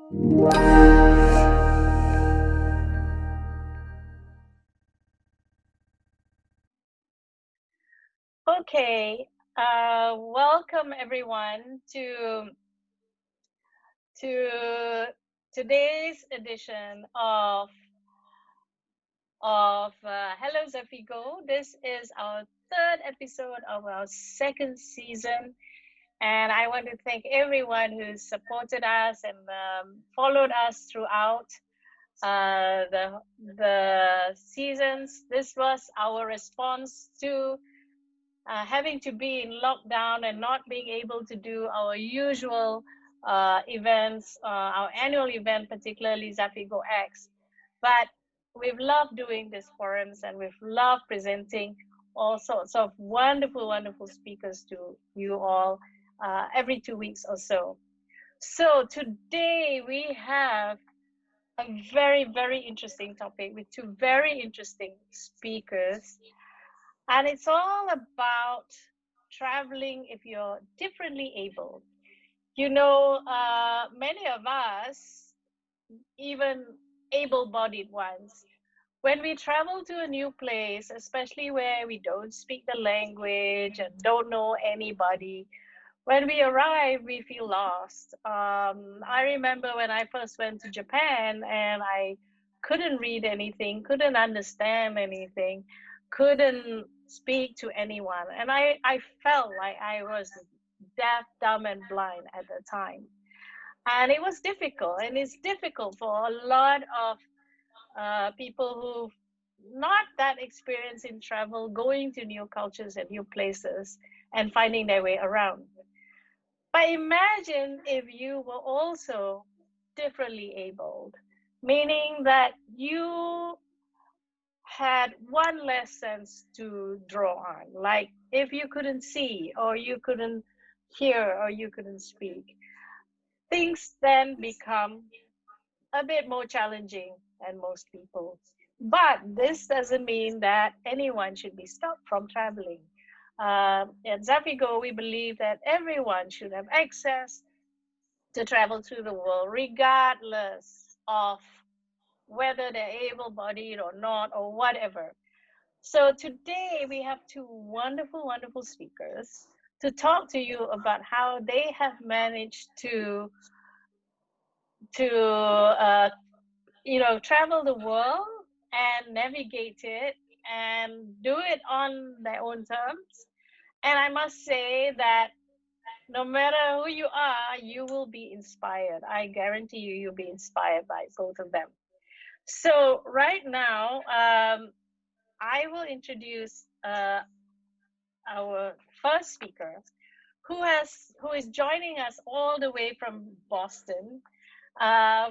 Okay, welcome everyone to today's edition of Hello Zafigo. This is our third episode of our second season, and I want to thank everyone who's supported us and followed us throughout the seasons. This was our response to having to be in lockdown and not being able to do our usual events, our annual event, particularly Zafigo X. But we've loved doing these forums and we've loved presenting all sorts of wonderful, wonderful speakers to you all every 2 weeks or so. So today we have a very, very interesting topic with two very interesting speakers. And it's all about traveling if you're differently able. You know, many of us, even able-bodied ones, when we travel to a new place, especially where we don't speak the language and don't know anybody, when we arrive, we feel lost. I remember when I first went to Japan and I couldn't read anything, couldn't understand anything, couldn't speak to anyone. And I felt like I was deaf, dumb, and blind at the time. And it was difficult. And it's difficult for a lot of people who've not that experienced in travel, going to new cultures and new places and finding their way around. But imagine if you were also differently abled, meaning that you had one less sense to draw on. Like if you couldn't see, or you couldn't hear, or you couldn't speak, things then become a bit more challenging than most people. But this doesn't mean that anyone should be stopped from traveling. At Zafigo, we believe that everyone should have access to travel through the world, regardless of whether they're able-bodied or not, or whatever. So today we have two wonderful, wonderful speakers to talk to you about how they have managed to travel the world and navigate it and do it on their own terms. And I must say that no matter who you are, you will be inspired. I guarantee you, you'll be inspired by both of them. So right now, I will introduce our first speaker, who is joining us all the way from Boston,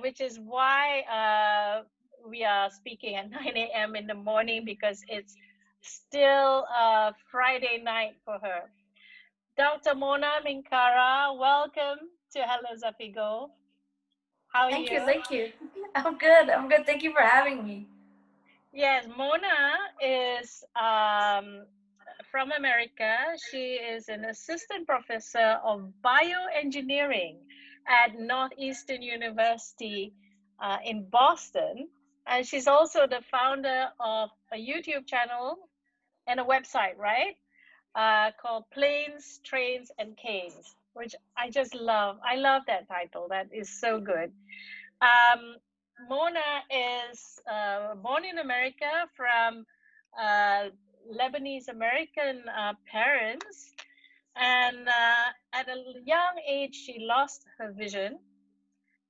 which is why we are speaking at 9 a.m. in the morning, because it's still Friday night for her. Dr. Mona Minkara, welcome to Hello Zafigo. How are Thank you? you, thank you. I'm good. I'm good. Thank you for having me. Yes, Mona is from America. She is an assistant professor of bioengineering at Northeastern University in Boston. And she's also the founder of a YouTube channel and a website, right? Called Planes, Trains, and Canes, which I just love. I love that title. That is so good. Um, Mona is born in America from Lebanese American parents, and at a young age she lost her vision,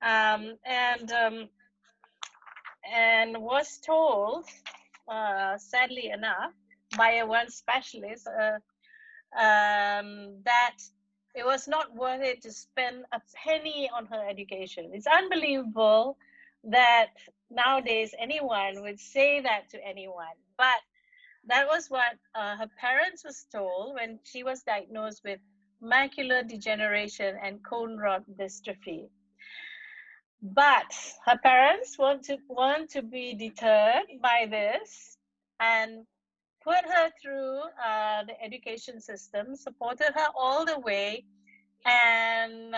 um, and um, and was told, sadly enough, by one specialist that it was not worth it to spend a penny on her education. It's unbelievable that nowadays anyone would say that to anyone, but that was what her parents was told when she was diagnosed with macular degeneration and cone rod dystrophy. But her parents want to be deterred by this and put her through the education system, supported her all the way, and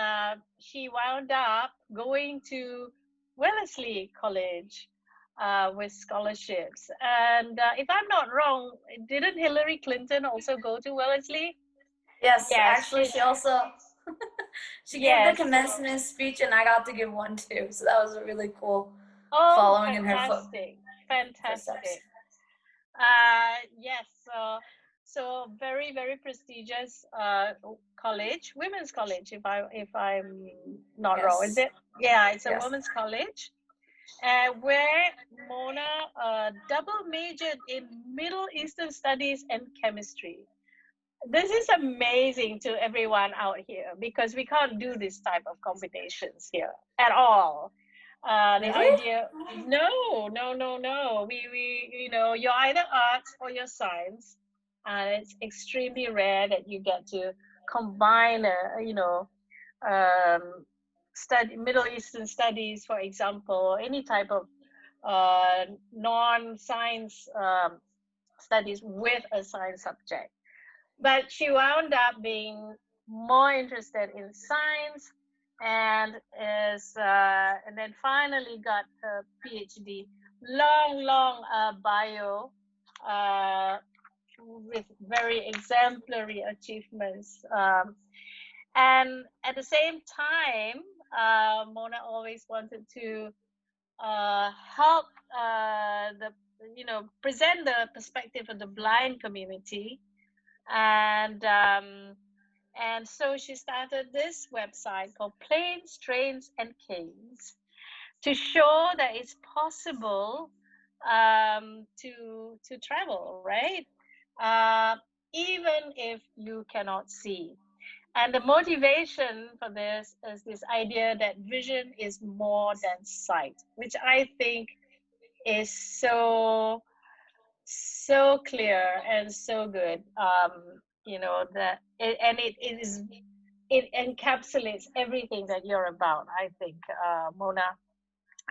she wound up going to Wellesley College with scholarships. And if I'm not wrong, didn't Hillary Clinton also go to Wellesley? Yes, Yes, actually, she. she also she gave the Yes. commencement speech, and I got to give one too. So that was a really cool Oh, following in her fantastic, footsteps. fantastic. Yes. So very, very prestigious college, women's college. If I'm not wrong, is Yes, it? Yeah, it's a yes. women's college. Where Mona double majored in Middle Eastern studies and chemistry. This is amazing to everyone out here because we can't do this type of competitions here at all. The Really? idea, no, no, no, no. You're either arts or you're science, and it's extremely rare that you get to combine, um, study Middle Eastern studies, for example, any type of non-science studies with a science subject. But she wound up being more interested in science and and then finally got her PhD. Long, long bio uh, with very exemplary achievements. And at the same time, Mona always wanted to help the present the perspective of the blind community, and so she started this website called Planes, Trains, and Canes to show that it's possible to travel, right? Uh, Even if you cannot see. And the motivation for this is this idea that vision is more than sight, which I think is so clear and so good. That it encapsulates everything that you're about, I think, Mona.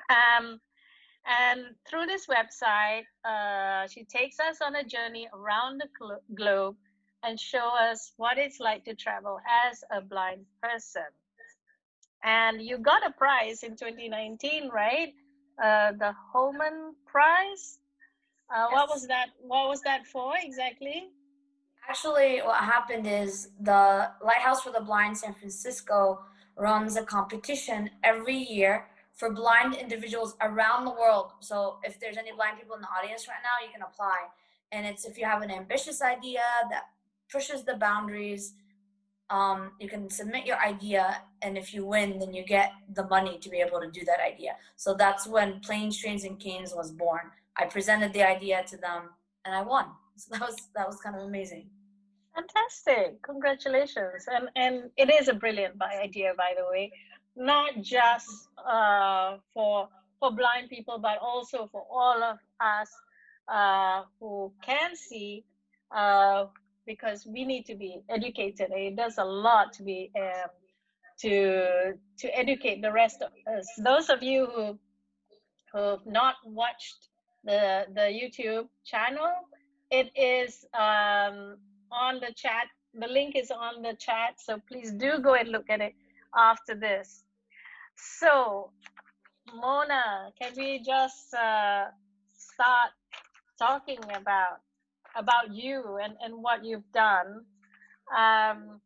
Um, and through this website, she takes us on a journey around the globe and show us what it's like to travel as a blind person. And you got a prize in 2019, right? The Holman Prize. What was Yes. that? What was that for exactly? Actually, what happened is the Lighthouse for the Blind San Francisco runs a competition every year for blind individuals around the world. So if there's any blind people in the audience right now, you can apply. And it's if you have an ambitious idea that pushes the boundaries, you can submit your idea, and if you win, then you get the money to be able to do that idea. So that's when Planes, Trains, and Canes was born. I presented the idea to them, and I won. So that was kind of amazing. Fantastic! Congratulations! And it is a brilliant idea, by the way, not just for blind people, but also for all of us who can see, uh, because we need to be educated. It does a lot to be to educate the rest of us. Those of you who've not watched the YouTube channel, it is on the chat. The link is on the chat, so please do go and look at it after this. So, Mona, can we just start talking about you and what you've done? Um,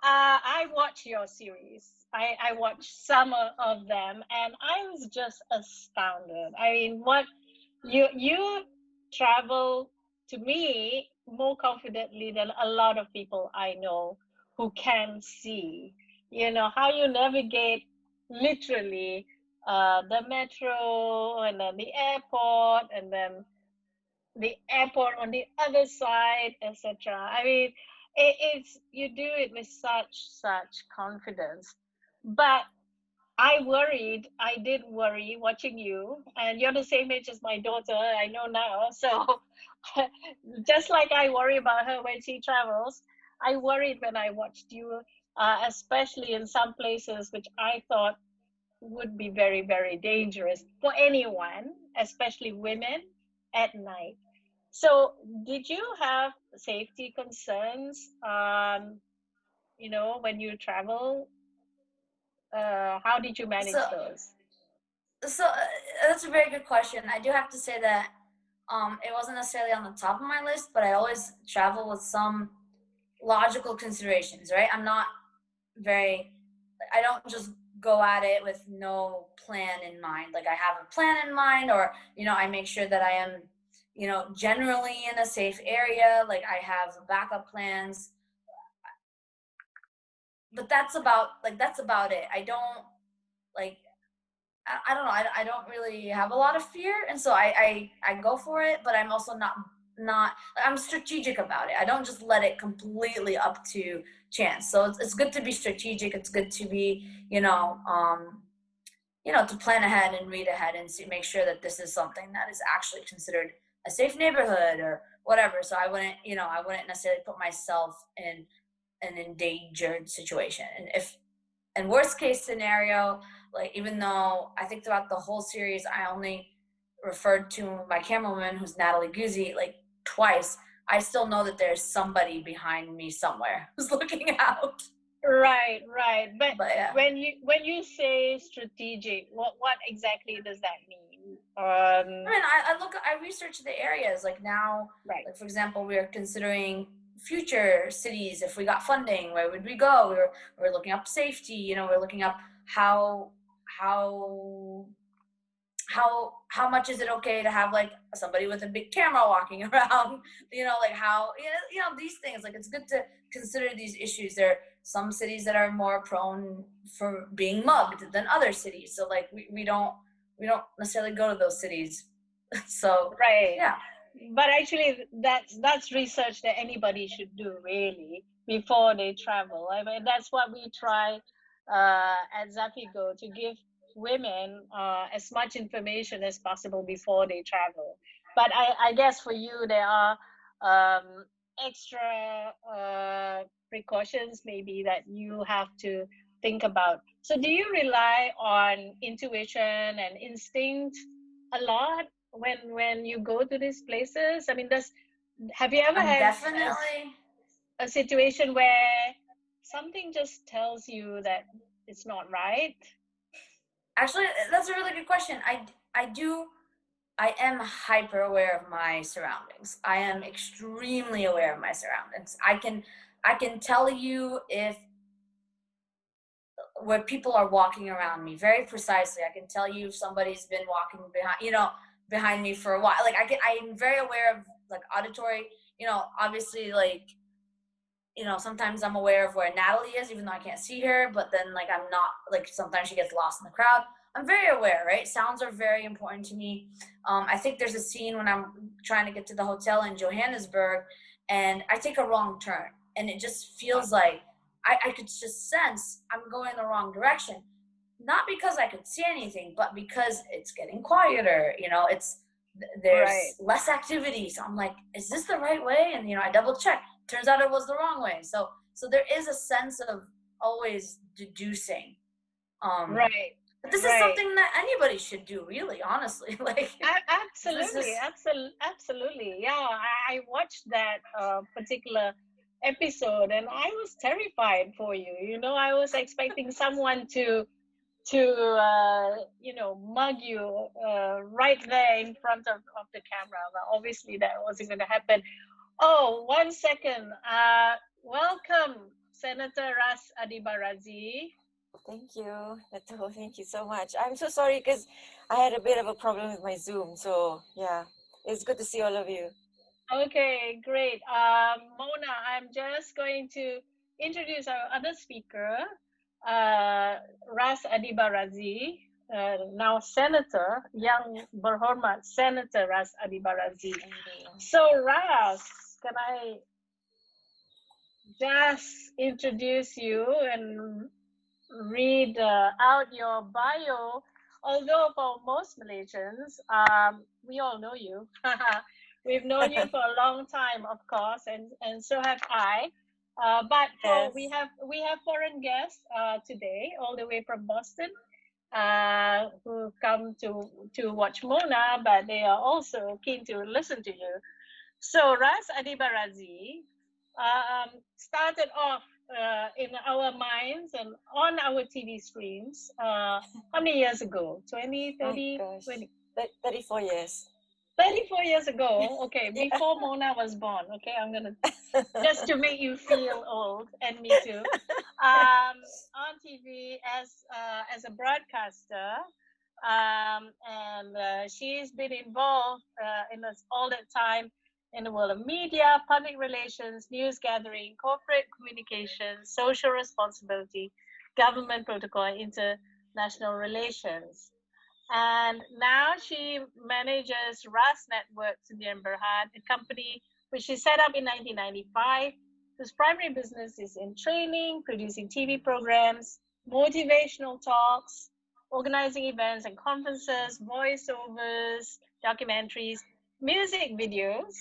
I watch your series. I watched some of them, and I was just astounded. I mean, what you travel, to me, more confidently than a lot of people I know who can see. You know how you navigate literally the metro and then the airport and then the airport on the other side, etc. I mean, it's you do it with such confidence. But I did worry watching you, and you're the same age as my daughter, I know now. So just like I worry about her when she travels, I worried when I watched you, especially in some places which I thought would be very, very dangerous for anyone, especially women at night. So, did you have safety concerns? when you travel? How did you So, manage those? that's a very good question. I do have to say that it wasn't necessarily on the top of my list, but I always travel with some logical considerations, right? I don't just go at it with no plan in mind. Like I have a plan in mind, or, I make sure that I am, generally in a safe area. Like I have backup plans, but that's about it. I don't like, I don't know. I don't really have a lot of fear, and so I go for it. But I'm also not. I'm strategic about it. I don't just let it completely up to chance. So it's good to be strategic. It's good to be to plan ahead and read ahead and make sure that this is something that is actually considered a safe neighborhood or whatever. So I wouldn't necessarily put myself in an endangered situation. And if in worst case scenario, like even though I think throughout the whole series I only referred to my camerawoman, who's Natalie Guzzi, like twice, I still know that there's somebody behind me somewhere who's looking out. Right. But yeah. when you say strategic, what exactly does that mean? I mean, I research the areas. Like now, Right. like for example, we are considering future cities. If we got funding, where would we go? We're looking up safety. We're looking up how how how much is it okay to have like somebody with a big camera walking around, like how these things. Like it's good to consider these issues. There are some cities that are more prone for being mugged than other cities, so like we don't necessarily go to those cities. So Right. yeah. But actually, that's research that anybody should do really before they travel. I mean, that's what we try at Zafigo, to give women as much information as possible before they travel. But I guess for you, there are extra precautions maybe that you have to think about. So, do you rely on intuition and instinct a lot when you go to these places? I mean, have you ever I'm had definitely a situation where something just tells you that it's not right? actually, that's a really good question. I am hyper aware of my surroundings. I am extremely aware of my surroundings. I can tell you if where people are walking around me very precisely. I can tell you if somebody's been walking behind me for a while. Like I'm very aware of like auditory, obviously, like, sometimes I'm aware of where Natalie is, even though I can't see her, but then like I'm not, like sometimes she gets lost in the crowd. I'm very aware, right? Sounds are very important to me. I think there's a scene when I'm trying to get to the hotel in Johannesburg and I take a wrong turn and it just feels like I could just sense I'm going the wrong direction. Not because I could see anything, but because it's getting quieter, Right. there's less activity. So I'm like, is this the right way? And I double check. Turns out it was the wrong way. So there is a sense of always deducing. Right. But this is Right. something that anybody should do, really, honestly. Like this Absolutely, is absolutely. Yeah, I watched that particular episode and I was terrified for you. I was expecting someone to mug you right there in front of the camera. But obviously that wasn't going to happen. Oh, 1 second. Welcome, Senator Ras Adiba Radzi. Thank you, Nato. Thank you so much. I'm so sorry because I had a bit of a problem with my Zoom. So yeah, it's good to see all of you. Okay, great. Mona, I'm just going to introduce our other speaker, Ras Adiba Radzi, now Senator, Yang Berhormat Senator Ras Adiba Radzi. So, Ras, can I just introduce you and read out your bio? Although for most Malaysians, we all know you. We've known you for a long time, of course, and so have I. But Yes. we have foreign guests today, all the way from Boston, who come to watch Mona, but they are also keen to listen to you. So Ras Adiba Radzi started off in our minds and on our TV screens. How many years ago? 20, My 30, gosh, 20, 34 years. 34 years ago. Okay, before Mona was born. Okay, I'm going to, just to make you feel old, and me too. On TV as a broadcaster, and she's been involved in this all that time in the world of media, public relations, news gathering, corporate communications, social responsibility, government protocol, and international relations. And now she manages Ras Networks in Berhad, a company which she set up in 1995, whose primary business is in training, producing TV programs, motivational talks, organizing events and conferences, voiceovers, documentaries, music videos,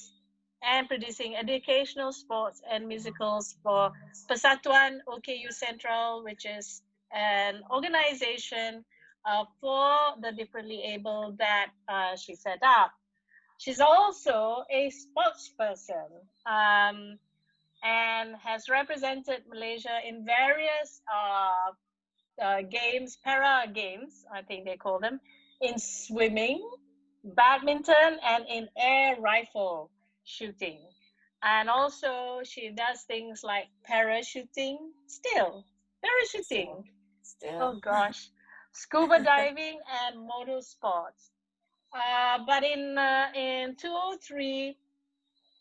and producing educational sports and musicals for Persatuan OKU Central, which is an organization for the differently able that she set up. She's also a spokesperson and has represented Malaysia in various games, para games, I think they call them, in swimming, badminton, and in air rifle shooting. And also, she does things like parachuting, still, parachuting. Still. Oh gosh, scuba diving and motorsports. But in 2003,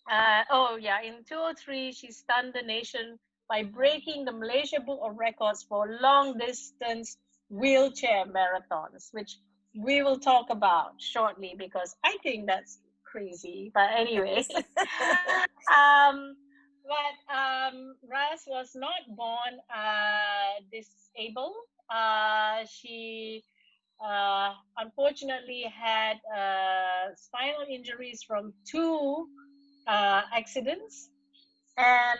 in 2003, she stunned the nation by breaking the Malaysia Book of Records for long distance wheelchair marathons, which we will talk about shortly because I think that's crazy. But anyways, Ras was not born disabled. She unfortunately had spinal injuries from two accidents, and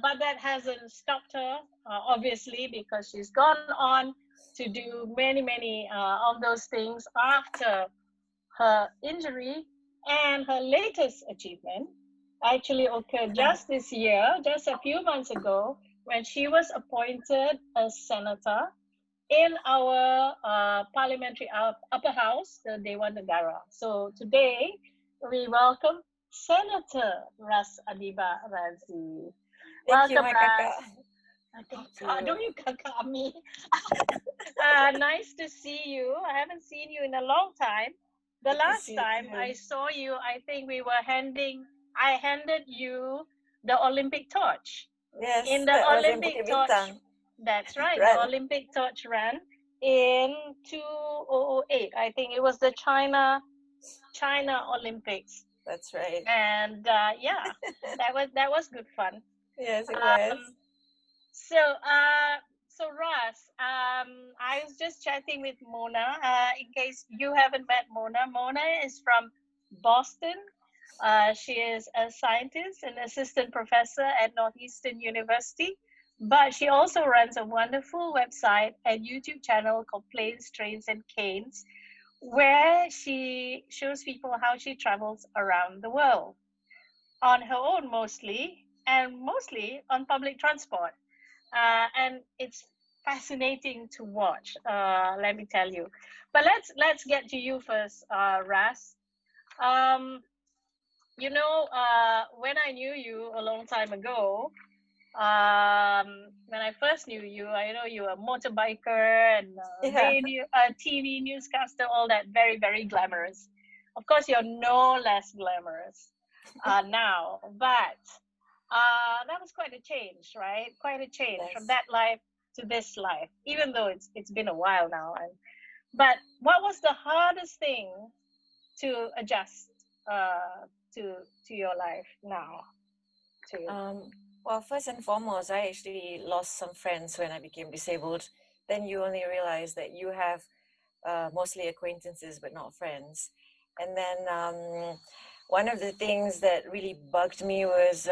but that hasn't stopped her, obviously, because she's gone on to do many of those things after her injury. And her latest achievement actually occurred just this year, just a few months ago, when she was appointed a senator in our parliamentary upper house, the Dewan Negara. So today we welcome Senator Ras Adiba Radzi. Thank you, Welcome, my Ras. Thank Don't you kakak me? Nice to see you. I haven't seen you in a long time. The Good to last see you time too. I saw you, I think I handed you the Olympic torch. Yes, In the that was in Olympic Bukit torch, Bintang. that's right, the Run. Olympic torch ran in 2008. I think it was the China Olympics. That's right. And yeah, that was good fun. Yes, it was. Um, so Ras, I was just chatting with Mona. In case you haven't met Mona, Mona is from Boston. She is a scientist and assistant professor at Northeastern University, but she also runs a wonderful website and YouTube channel called Planes, Trains, and Canes, where she shows people how she travels around the world on her own mostly, and mostly on public transport. And it's fascinating to watch. Let me tell you. But let's get to you first, Ras. Um, when I knew you a long time ago, when I first knew you, I know you were a motorbiker and Yeah. radio, TV newscaster, all that very, very glamorous. Of course, you're no less glamorous now, but that was quite a change, right? Quite a change Yes. from that life to this life, even though it's been a while now. But what was the hardest thing to adjust to your life now? Well, first and foremost, I actually lost some friends when I became disabled. Then you only realize that you have mostly acquaintances but not friends. And then one of the things that really bugged me was,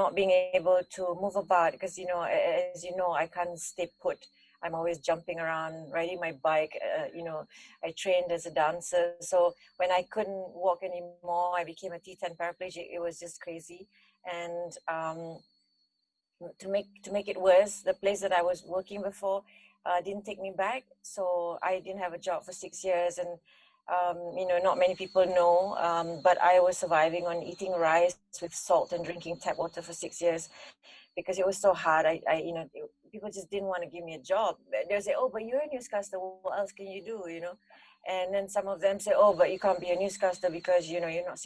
not being able to move about because, as you know, I can't stay put. I'm always jumping around, riding my bike. I trained as a dancer. So when I couldn't walk anymore, I became a T10 paraplegic. It was just crazy. And to make it worse, the place that I was working before didn't take me back, so I didn't have a job for 6 years, and you know, not many people know, but I was surviving on eating rice with salt and drinking tap water for 6 years because it was so hard. You know, people just didn't want to give me a job. They'll say, "Oh, but you're a newscaster. What else can you do?" You know, and then some of them say, "Oh, but you can't be a newscaster because you know you're not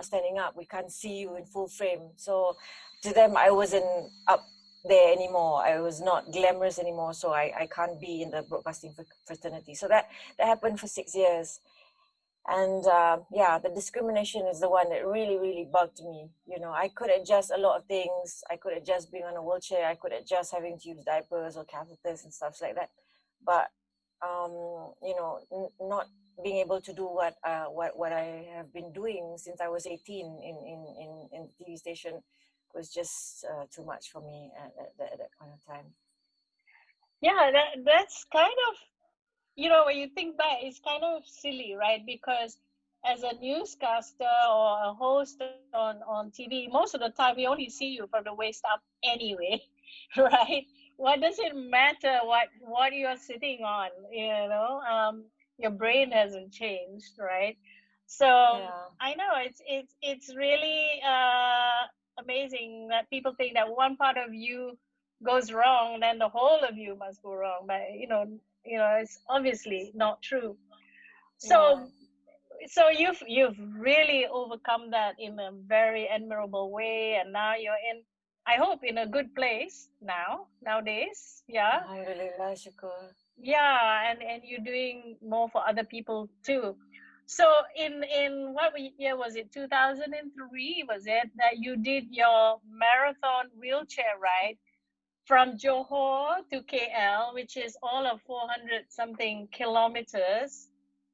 standing up. We can't see you in full frame." So to them, I wasn't up there anymore. I was not glamorous anymore, so I can't be in the broadcasting fraternity. So that happened for 6 years. And yeah, the discrimination is the one that really bugged me. You know, I could adjust a lot of things. I could adjust being on a wheelchair. I could adjust having to use diapers or catheters and stuff like that. But you know, not being able to do what I have been doing since I was 18 in the TV station was just too much for me at that point of time. Yeah, that's kind of, you know, when you think back, it's kind of silly, right? Because as a newscaster or a host on TV, most of the time we only see you from the waist up anyway, right? What does it matter what you're sitting on? You know, your brain hasn't changed, right? So Yeah. I know it's really amazing that people think that one part of you goes wrong, then the whole of you must go wrong. But it's obviously not true. Yeah. So you've really overcome that in a very admirable way, and now you're in, I hope, in a good place nowadays. Yeah. Alhamdulillah, syukur. Yeah, and you're doing more for other people too. So in year was it, 2003, was it that you did your marathon wheelchair ride from Johor to KL, which is all of 400 something kilometers?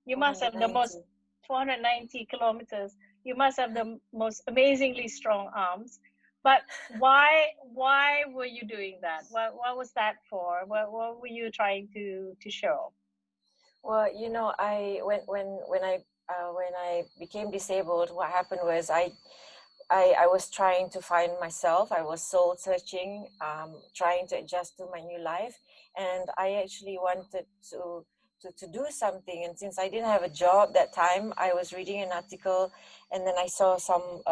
You must have the most, 490. 490 kilometers. You must have the most amazingly strong arms. But why were you doing that? What was that for? What were you trying to show? Well, you know, when I became disabled, what happened was I was trying to find myself. I was soul searching, trying to adjust to my new life, and I actually wanted to do something. And since I didn't have a job that time, I was reading an article, and then I saw some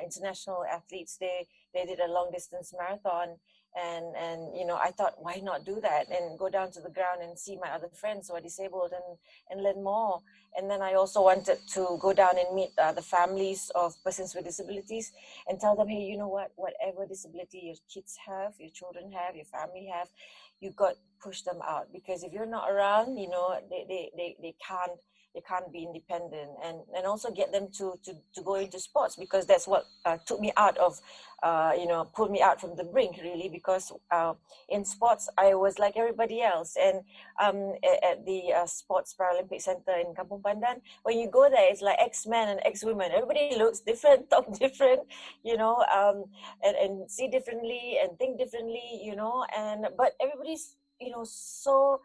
international athletes. They did a long distance marathon, and you know, I thought, why not do that and go down to the ground and see my other friends who are disabled and learn more. And then I also wanted to go down and meet the families of persons with disabilities and tell them, hey, you know what, whatever disability your kids have, your children have, your family have, you got to push them out, because if you're not around, you know, they can't be independent. And also get them to go into sports, because that's what took me out of you know, pulled me out from the brink, really, because in sports I was like everybody else. And at the sports Paralympic Center in Kampung Pandan, when you go there, it's like X-men and X-women. Everybody looks different, talk different, you know, and see differently and think differently, you know. And but everybody's, you know, so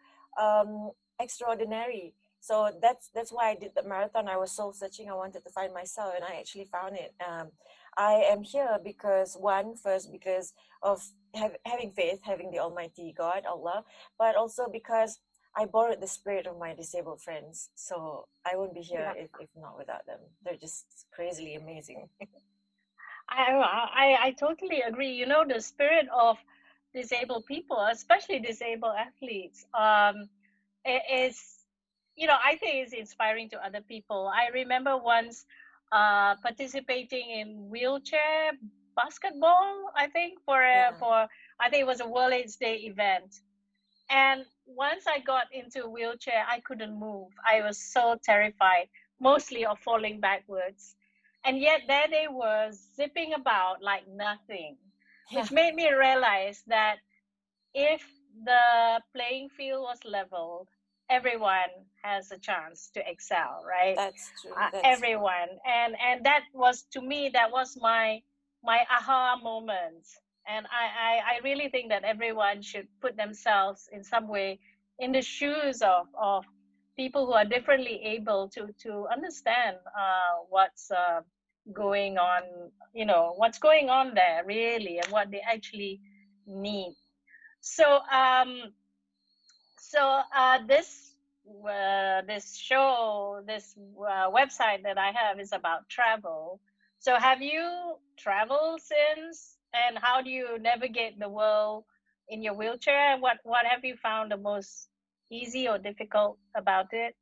extraordinary. So that's why I did the marathon. I was soul searching. I wanted to find myself, and I actually found it. I am here because first because of having faith, having the Almighty God, Allah, but also because I borrowed the spirit of my disabled friends. So I won't be here Yeah. if not without them. They're just crazily amazing. I totally agree. You know, the spirit of disabled people, especially disabled athletes, is, you know, I think it's inspiring to other people. I remember once participating in wheelchair basketball, I think, Yeah. for I think it was a World AIDS Day event. And once I got into a wheelchair, I couldn't move. I was so terrified, mostly of falling backwards. And yet there they were, zipping about like nothing, Yeah, which made me realize that if the playing field was leveled, everyone has a chance to excel, right? that's true. That's true. Everyone. And that was, to me, that was my aha moment. And I really think that everyone should put themselves in some way in the shoes of people who are differently able to understand what's going on, what's going on there really, and what they actually need. So this show, this website that I have is about travel. So have you traveled since, and how do you navigate the world in your wheelchair? What have you found the most easy or difficult about it?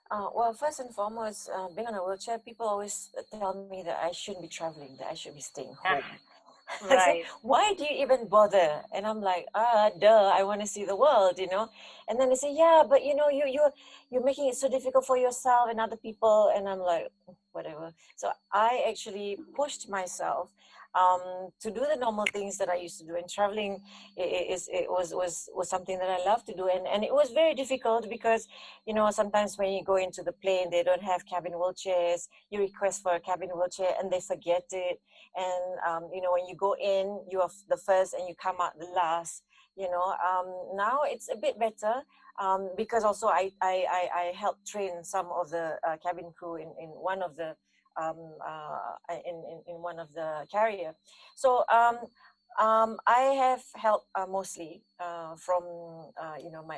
Well, first and foremost, being on a wheelchair, people always tell me that I shouldn't be traveling, that I should be staying home. Ah, I say, right. why do you even bother? And I'm like, duh, I want to see the world, And then they say, yeah, but you're making it so difficult for yourself and other people. And I'm like, whatever. So I actually pushed myself to do the normal things that I used to do. And traveling was something that I love to do. And it was very difficult because, sometimes when you go into the plane, they don't have cabin wheelchairs. You request for a cabin wheelchair and they forget it. And when you go in, you are the first and you come out the last. Now it's a bit better, because also I helped train some of the cabin crew in one of the in one of the carrier. So I have help mostly from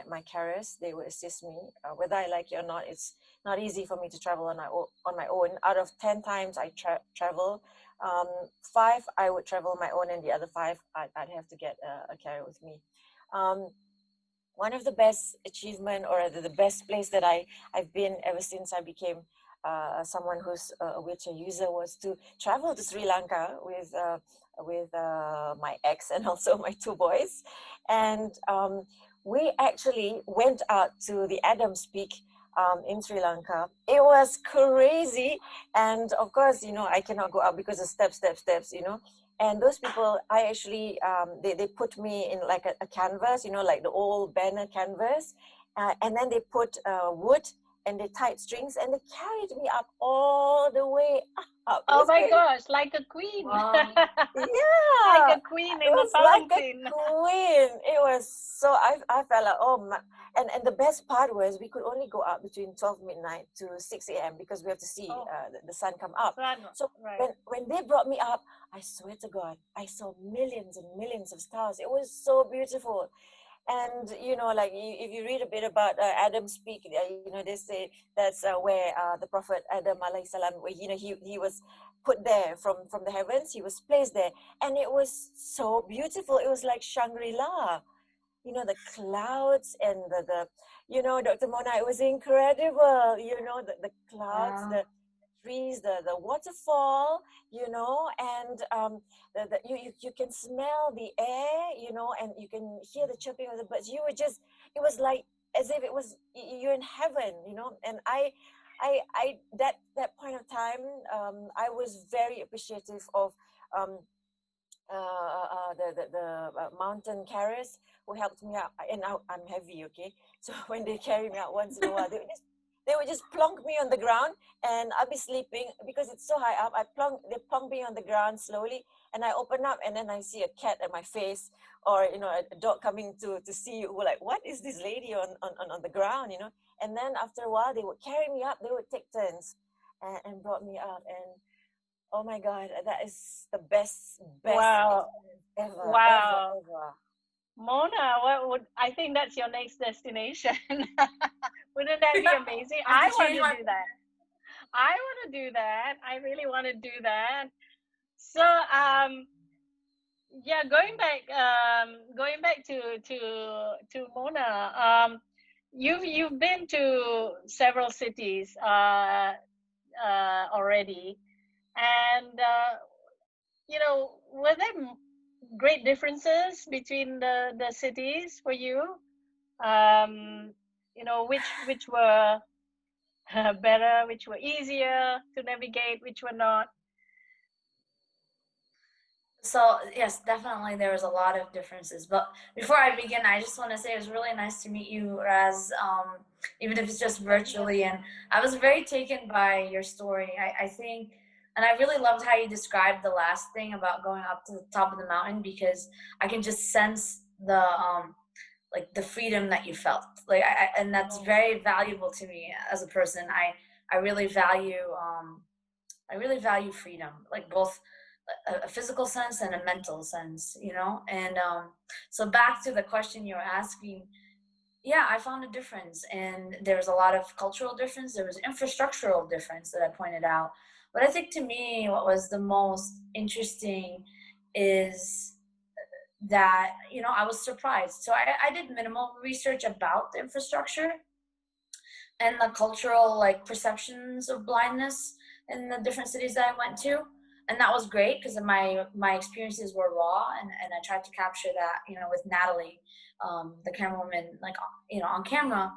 my carriers. They will assist me whether I like it or not. It's not easy for me to travel on my own. Out of 10 times I travel, 5 I would travel my own, and the other 5 I'd have to get a carrier with me. One of the best achievement, or the best place that I've been ever since I became someone who's a wheelchair user, was to travel to Sri Lanka with my ex and also my 2 boys. And we actually went out to the Adams Peak in Sri Lanka. It was crazy. And of course, I cannot go up because of steps. And those people, I actually, they put me in like a canvas, like the old banner canvas. And then they put wood and they tied strings and they carried me up all the way up. Oh my gosh, like a queen. Wow. Yeah, Like a queen it in a was like a fountain. queen. It was so, I felt like, oh my. And the best part was we could only go up between 12 midnight to 6 a.m. because we have to see the sun come up. So Right. when they brought me up, I swear to God, I saw millions and millions of stars. It was so beautiful. And like if you read a bit about Adam's Peak, they say that's where the Prophet Adam alayhi salam, where he was put there from the heavens. He was placed there, and it was so beautiful. It was like Shangri-La. The clouds and the Dr. Mona, it was incredible. The clouds, Wow. the trees, the waterfall, and you can smell the air, and you can hear the chirping of the birds. It was like as if it was you're in heaven, and I that point of time, I was very appreciative of um, the mountain carriers who helped me out. And I'm heavy, okay? So when they carry me out once in a while, they would just plonk me on the ground, and I'll be sleeping because it's so high up. They plonk me on the ground slowly, and I open up, and then I see a cat at my face, or a dog coming to see you. We're like, what is this lady on the ground, And then after a while, they would carry me up. They would take turns and brought me up. And oh my God, that is the best Wow. experience ever, ever, Wow. ever. Mona, I think that's your next destination. Wouldn't that be amazing? I have I to want change to my. do that. I want to do that. I really want to do that. So, yeah, going back to Mona, you've been to several cities already, and were there great differences between the cities for you? Um, which were better, which were easier to navigate, which were not. So yes, definitely there was a lot of differences. But before I begin, I just want to say it was really nice to meet you, Raz. Even if it's just virtually, and I was very taken by your story. I think, and I really loved how you described the last thing about going up to the top of the mountain, because I can just sense the like the freedom that you felt. Like and that's very valuable to me as a person. I really value I really value freedom, like both a physical sense and a mental sense, you know. And so back to the question you were asking, yeah, I found a difference, and there was a lot of cultural difference. There was infrastructural difference that I pointed out. But I think to me, what was the most interesting is that, you know, I was surprised. So I did minimal research about the infrastructure and the cultural like perceptions of blindness in the different cities that I went to. And that was great because my experiences were raw, and I tried to capture that, you know, with Natalie, the camerawoman, like, you know, on camera.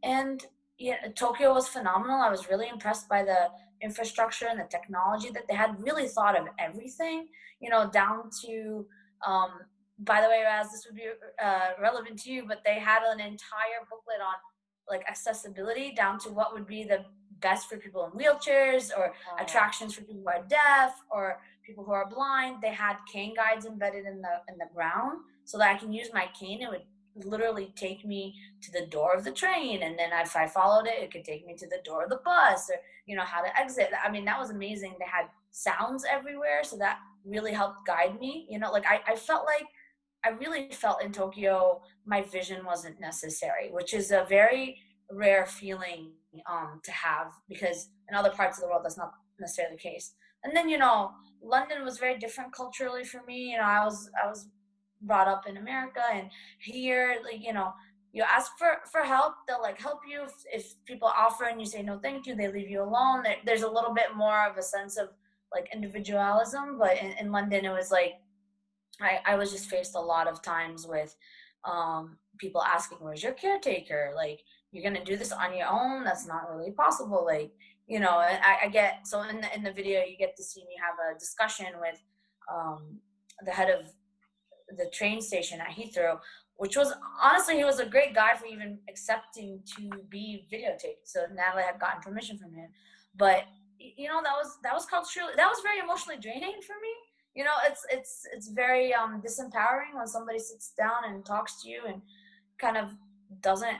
And yeah, Tokyo was phenomenal. I was really impressed by the infrastructure and the technology that they had really thought of everything, you know, down to um, by the way, Raz, this would be relevant to you, but they had an entire booklet on like accessibility down to what would be the best for people in wheelchairs, or attractions for people who are deaf or people who are blind. They had cane guides embedded in the ground so that I can use my cane. It would literally take me to the door of the train, and then if I followed it, it could take me to the door of the bus, or, you know, how to exit. I mean, that was amazing. They had sounds everywhere, so that really helped guide me. You know, like I felt like I really felt in Tokyo my vision wasn't necessary, which is a very rare feeling to have, because in other parts of the world that's not necessarily the case. And then, you know, London was very different culturally for me. You know, I was brought up in America, and here, like, you know, you ask for help, they'll like help you. If people offer and you say no thank you, they leave you alone. There's a little bit more of a sense of like individualism. But in London, it was like I was just faced a lot of times with people asking, where's your caretaker? Like, you're gonna do this on your own? That's not really possible. Like, you know, I get, so in the video you get to see me have a discussion with the head of the train station at Heathrow, which was, honestly, he was a great guy for even accepting to be videotaped. So Natalie had gotten permission from him. But you know, that was culturally, that was very emotionally draining for me. You know, it's very disempowering when somebody sits down and talks to you and kind of doesn't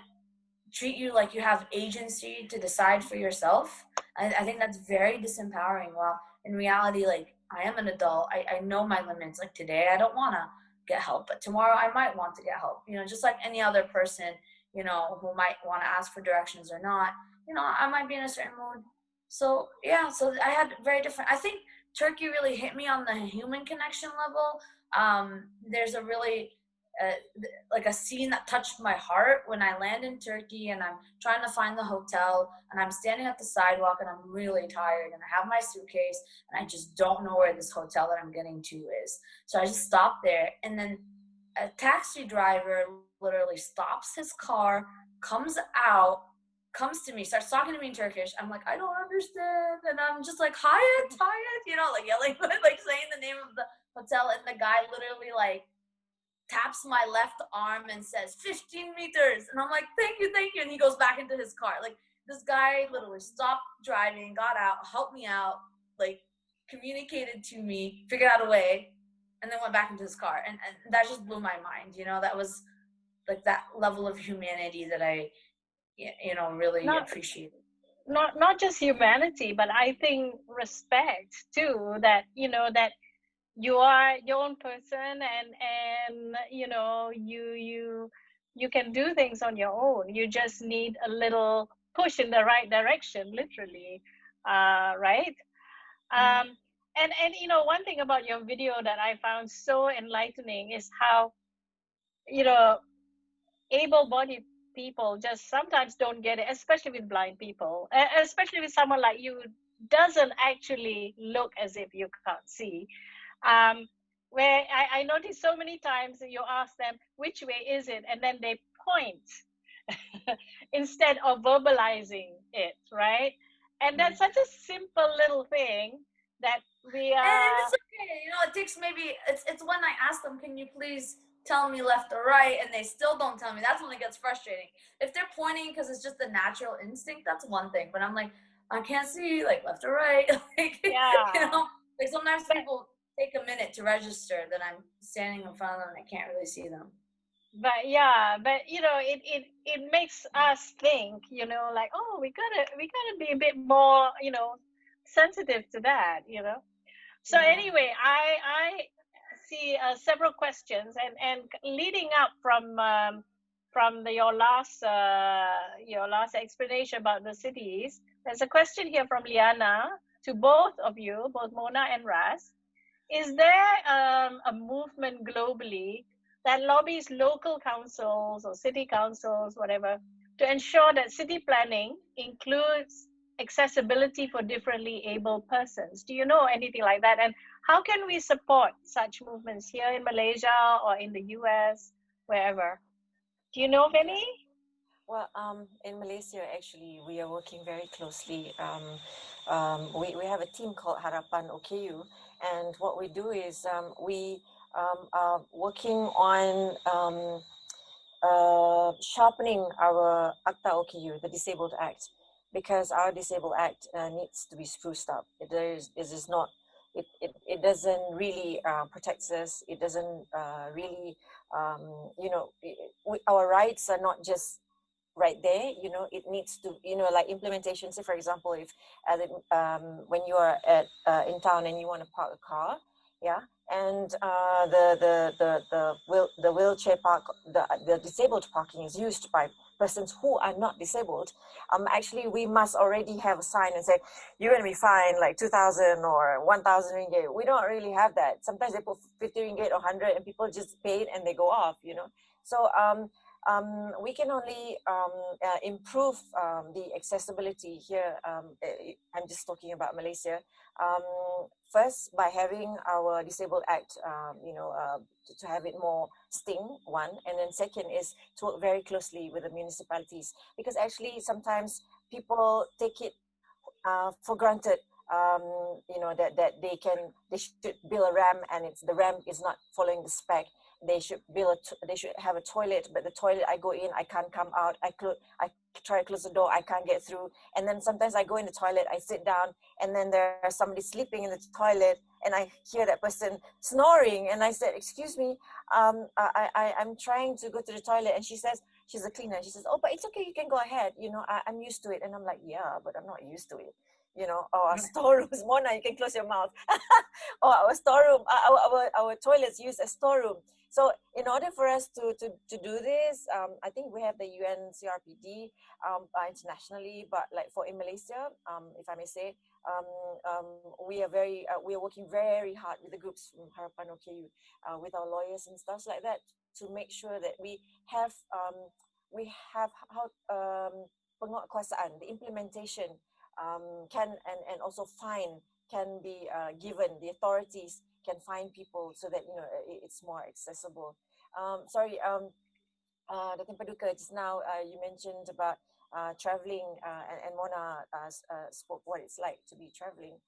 treat you like you have agency to decide for yourself. I think that's very disempowering. Well, in reality, like, I am an adult. I know my limits. Like, today I don't want to get help, but tomorrow I might want to get help. You know, just like any other person, you know, who might want to ask for directions or not. You know, I might be in a certain mood. So yeah, so I had very different. I think Turkey really hit me on the human connection level. There's a really uh, like a scene that touched my heart when I land in Turkey, and I'm trying to find the hotel, and I'm standing at the sidewalk, and I'm really tired, and I have my suitcase, and I just don't know where this hotel that I'm getting to is. So I just stop there, and then a taxi driver literally stops his car, comes out, comes to me, starts talking to me in Turkish. I'm like, I don't understand. And I'm just like, Hyatt, Hyatt, you know, like yelling, like saying the name of the hotel. And the guy literally like taps my left arm and says 15 meters. And I'm like, thank you, thank you. And he goes back into his car. Like, this guy literally stopped driving, got out, helped me out, like communicated to me, figured out a way, and then went back into his car. And that just blew my mind. You know, that was like that level of humanity that I, you know, really Not appreciated. not just humanity, but I think respect too. That, you know, that you are your own person, and you know, you can do things on your own. You just need a little push in the right direction, literally, right? Mm. um and you know, one thing about your video that I found so enlightening is how, you know, able-bodied people just sometimes don't get it, especially with blind people, especially with someone like you who doesn't actually look as if you can't see. um, where I noticed so many times that you ask them which way is it, and then they point instead of verbalizing it, right? And Mm. that's such a simple little thing that we And are. it's okay, you know. It takes maybe it's when I ask them, can you please tell me left or right, and they still don't tell me. That's when it gets frustrating. If they're pointing because it's just a natural instinct, that's one thing. But I'm like, I can't see like left or right. Like, you Yeah, know, like sometimes but people take a minute to register that I'm standing in front of them and I can't really see them. yeah, but you know, it makes us think, you know, like, oh, we gotta be a bit more, you know, sensitive to that, you know. So Yeah. anyway, I see several questions, and leading up from your last explanation about the cities. There's a question here from Liana to both of you, both Mona and Ras. Is there a movement globally that lobbies local councils or city councils, whatever, to ensure that city planning includes accessibility for differently able persons? Do you know anything like that? And how can we support such movements here in Malaysia or in the US, wherever? Do you know of Yeah. any? Well, in Malaysia, actually, we are working very closely. We have a team called Harapan OKU, and what we do is we are working on sharpening our Akta OKU, the Disabled Act, because our Disabled Act needs to be spruced up. It is not, it doesn't really protect us. It doesn't really, our rights are not just right there. It needs to, like implementation. Say for example, if when you are at in town and you want to park a car, yeah, and the wheelchair park, the disabled parking is used by persons who are not disabled. Actually we must already have a sign and say you're going to be fined like 2,000 or 1,000 ringgit. We don't really have that. Sometimes they put 50 ringgit or 100 and people just pay it and they go off. So we can only improve the accessibility here. I'm just talking about Malaysia. First, by having our Disabled Act, to have it more sting, one. And then second is to work very closely with the municipalities. Because actually sometimes people take it for granted, that they should build a ramp and the ramp is not following the spec. They should they should have a toilet, but the toilet I go in, I can't come out. I try to close the door, I can't get through. And then sometimes I go in the toilet, I sit down, and then there's somebody sleeping in the toilet, and I hear that person snoring, and I said, "Excuse me, I'm trying to go to the toilet," and she says, she's a cleaner. She says, "Oh, but it's okay, you can go ahead. I'm used to it." And I'm like, "Yeah, but I'm not used to it." Or our storerooms. Mona, you can close your mouth. Or our storeroom, our toilets used as storeroom. So in order for us to do this, I think we have the UN CRPD internationally, but like in Malaysia, if I may say, we are working very hard with the groups from Harapan OKU, with our lawyers and stuff like that, to make sure that we have how penguatkuasaan, the implementation, can and also fine can be given. The authorities can find people so that it's more accessible. Sorry, Dr. Paduka, just now you mentioned about traveling, and Mona spoke what it's like to be traveling.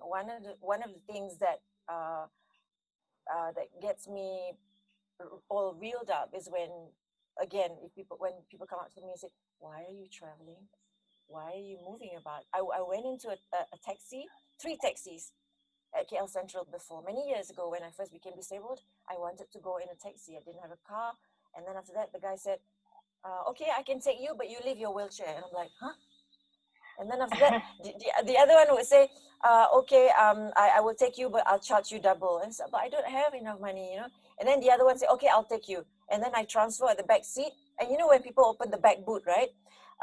One of the things that that gets me all reeled up is when, again, when people come up to me and say, "Why are you traveling? Why are you moving about?" I went into a taxi, 3 taxis at KL Central before. Many years ago, when I first became disabled, I wanted to go in a taxi. I didn't have a car. And then after that, the guy said, "Okay, I can take you, but you leave your wheelchair." And I'm like, "Huh?" And then after that, the other one would say, "Okay, I will take you, but I'll charge you double." And so, but I don't have enough money. And then the other one say, "Okay, I'll take you." And then I transfer at the back seat. And when people open the back boot, right?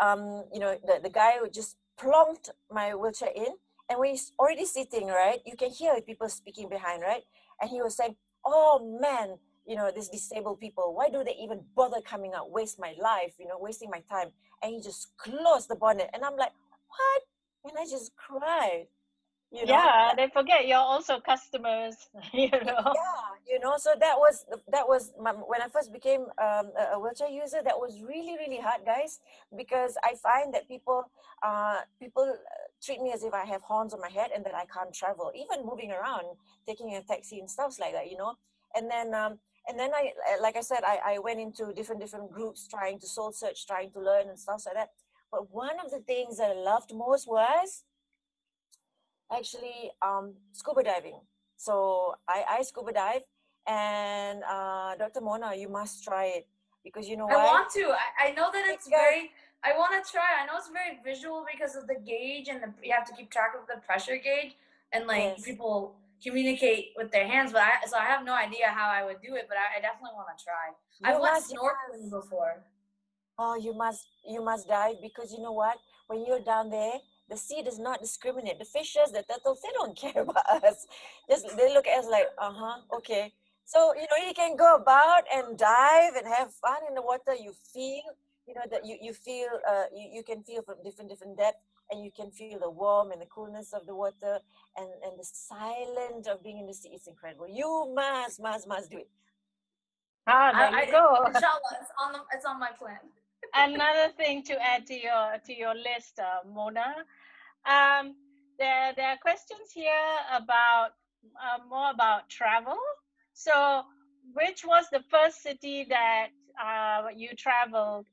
The guy would just plonked my wheelchair in. And when he's already sitting, right, you can hear people speaking behind, right? And he was saying, "Oh man, these disabled people, why do they even bother coming out, waste my life, wasting my time?" And he just closed the bonnet. And I'm like, "What?" And I just cried, Yeah, they forget you're also customers, you know. Yeah, so that was when I first became a wheelchair user. That was really hard, guys, because I find that people treat me as if I have horns on my head and that I can't travel, even moving around, taking a taxi and stuff like that. And then I, like I said, I went into different groups, trying to soul search, trying to learn and stuff like that. But one of the things that I loved most was actually scuba diving. So I scuba dive, and Dr. Mona, you must try it, because you know I why? want to. I know that it's Because very I want to try. I know it's very visual because of the gauge and you have to keep track of the pressure gauge and like Yes. people communicate with their hands. But so I have no idea how I would do it. But I definitely want to try. You I've went must, snorkeling before. oh, you must dive, because you know what? When you're down there, the sea does not discriminate. The fishes, the turtles, they don't care about us. Just they look at us like, okay. So you can go about and dive and have fun in the water. You feel, that you feel, you can feel from different depth, and you can feel the warmth and the coolness of the water, and the silence of being in the sea. It's incredible. You must do it. Ah, there you go. Inshallah, it's on my plan. Another thing to add to your list, Mona. Um, there are questions here about more about travel. So, which was the first city that you traveled?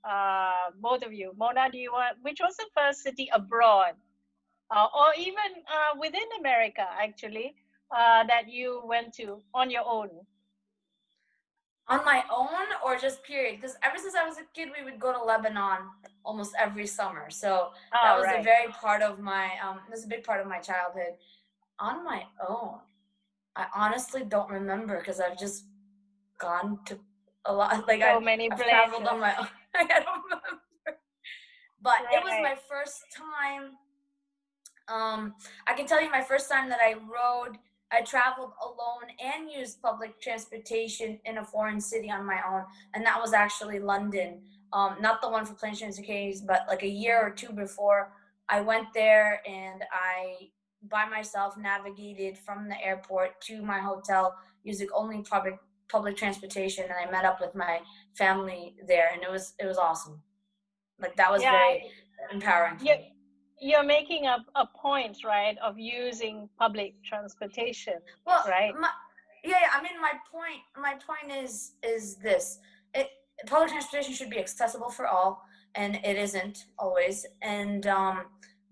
Both of you, Mona, do you want? Which was the first city abroad, or even within America, actually, that you went to on your own? On my own or just period? Because ever since I was a kid, we would go to Lebanon almost every summer. So that All was a right. very part of my this is a big part of my childhood. On my own, I honestly don't remember because I've just gone to a lot. Like So many I've traveled places. on my own. I don't remember. But it was Right. my first time. I can tell you my first time that I traveled alone and used public transportation in a foreign city on my own, and that was actually London. Not the one for planes, trains, and Canadians, but like a year or two before, I went there and I, by myself, navigated from the airport to my hotel using only public transportation, and I met up with my family there, and it was awesome. Like that was Yeah, very empowering for you me. you're making a point, right, of using public transportation, Well, right? yeah. I mean, my point is this: it public transportation should be accessible for all, and it isn't always. And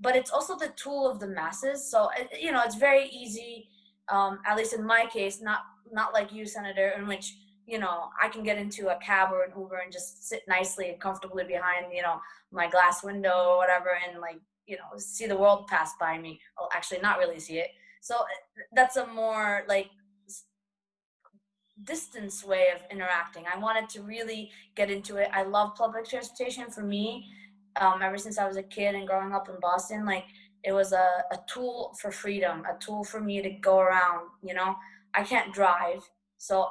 but it's also the tool of the masses. So it's very easy. At least in my case, not like you, Senator, in which I can get into a cab or an Uber and just sit nicely and comfortably behind my glass window or whatever, and like see the world pass by me. Well, actually, not really see it. So that's a more like distance way of interacting. I wanted to really get into it. I love public transportation. For me, ever since I was a kid and growing up in Boston, like it was a tool for freedom, a tool for me to go around. I can't drive, so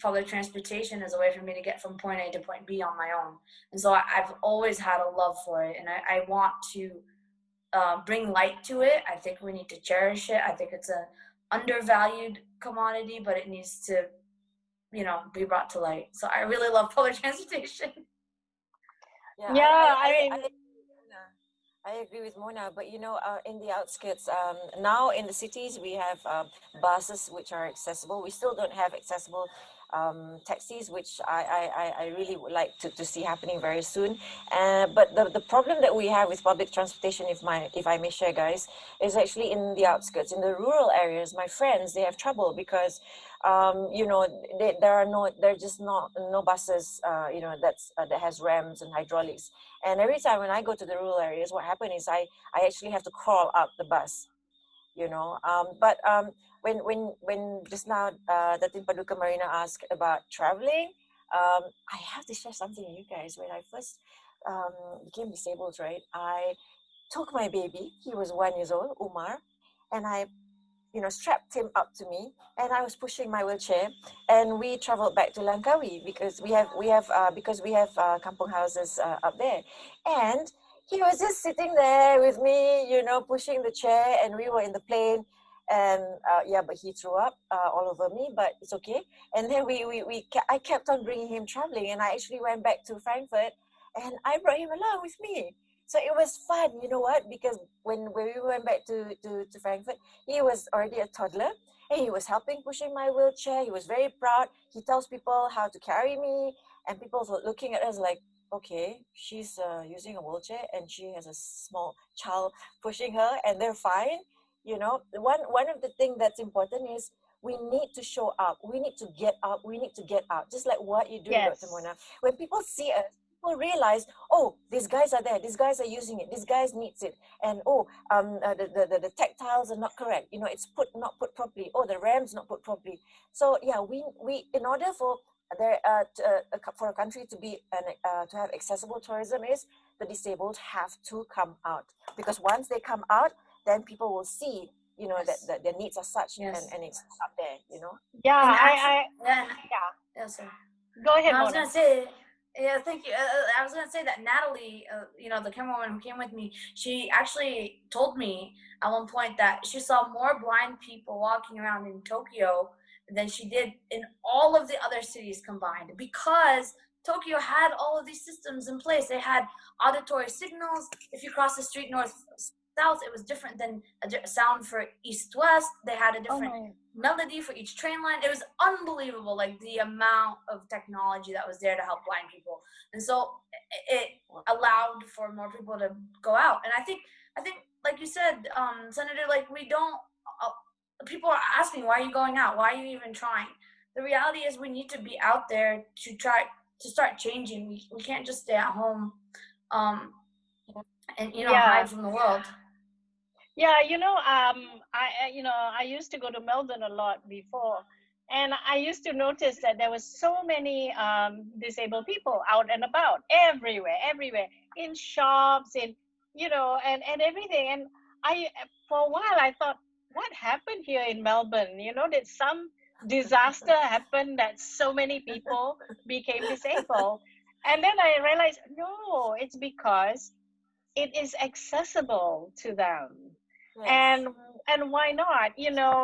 public transportation is a way for me to get from point A to point B on my own. And so I've always had a love for it, and I want to bring light to it. I think we need to cherish it. I think it's an undervalued commodity, but it needs to, be brought to light. So I really love public transportation. Yeah, Yeah, I mean, I agree with Mona, but in the outskirts, now in the cities, we have buses which are accessible. We still don't have accessible taxis, which I really would like to see happening very soon. But the problem that we have with public transportation, if I may share, guys, is actually in the outskirts, in the rural areas. My friends, they have trouble because there are just not no buses, that has ramps and hydraulics. And every time when I go to the rural areas, what happens is I actually have to crawl up the bus, But when just now Datin Paduka Marina asked about traveling, I have to share something with you guys. When I first became disabled, right, I took my baby. He was 1 year old, Umar, and I strapped him up to me, and I was pushing my wheelchair, and we traveled back to Langkawi because we have kampung houses up there, and he was just sitting there with me, pushing the chair, and we were in the plane, and yeah, but he threw up all over me, but it's okay. And then I kept on bringing him traveling, and I actually went back to Frankfurt, and I brought him along with me. So it was fun, you know what? Because when we went back to Frankfurt, he was already a toddler, and he was helping pushing my wheelchair. He was very proud. He tells people how to carry me, and people were looking at us like, okay, she's using a wheelchair and she has a small child pushing her, and they're fine. One of the things that's important is we need to show up. We need to get up. We need to get out. Just like what you're doing, Dr. yes. Mona. When people see us, people realize, oh, these guys are there, these guys are using it, these guys needs it, and oh, the tactiles are not correct, you know, it's not put properly, oh, the ram's not put properly. So yeah, we in order for for a country to be to have accessible tourism, is the disabled have to come out, because once they come out, then people will see, you know, that their needs are such, and it's up there, you know. Yeah, And actually, yeah. yes, sir. Go ahead, I was Mona. gonna say, yeah, thank you. I was gonna say that Natalie, the camerawoman who came with me, she actually told me at one point that she saw more blind people walking around in Tokyo than she did in all of the other cities combined, because Tokyo had all of these systems in place. They had auditory signals. If you cross the street north south, it was different than a sound for east west. They had a different melody for each train line. It was unbelievable, like the amount of technology that was there to help blind people. And so it allowed for more people to go out. And I think like you said, Senator, like we don't people are asking, why are you going out, why are you even trying? The reality is we need to be out there to try to start changing. We can't just stay at home and hide from the world. Yeah, I used to go to Melbourne a lot before, and I used to notice that there was so many disabled people out and about everywhere, in shops, and everything. And for a while, I thought, what happened here in Melbourne? Did some disaster happen that so many people became disabled? And then I realized, no, it's because it is accessible to them. Yes. And why not,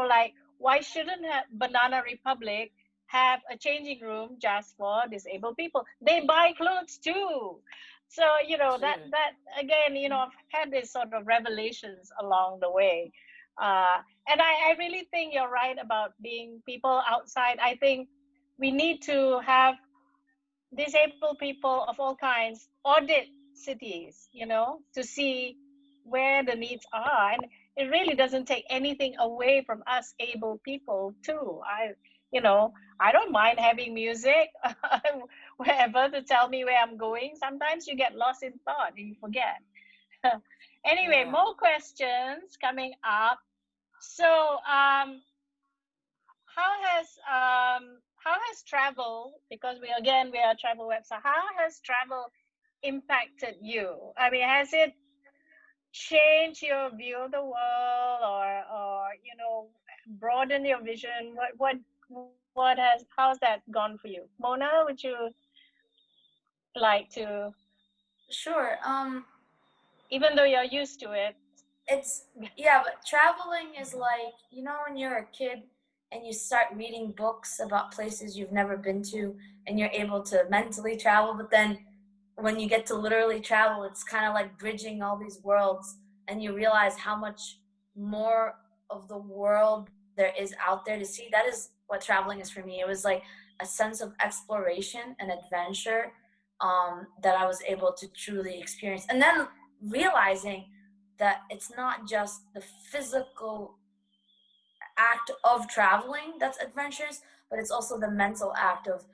like, why shouldn't Banana Republic have a changing room just for disabled people? They buy clothes too. So that again, I've had this sort of revelations along the way. And I really think you're right about being people outside. I think we need to have disabled people of all kinds audit cities, to see where the needs are. And it really doesn't take anything away from us able people too. I don't mind having music wherever to tell me where I'm going. Sometimes you get lost in thought and you forget. Anyway, Yeah. more questions coming up. So how has travel, because we are a travel website, how has travel impacted you? I mean, has it changed your view of the world, or broaden your vision? How's that gone for you? Mona, would you like to, Sure. even though you're used to it? It's but traveling is like, when you're a kid and you start reading books about places you've never been to, and you're able to mentally travel, but then when you get to literally travel, it's kind of like bridging all these worlds, and you realize how much more of the world there is out there to see. That is what traveling is for me. It was like a sense of exploration and adventure, that I was able to truly experience. And then realizing that it's not just the physical act of traveling that's adventurous, but it's also the mental act of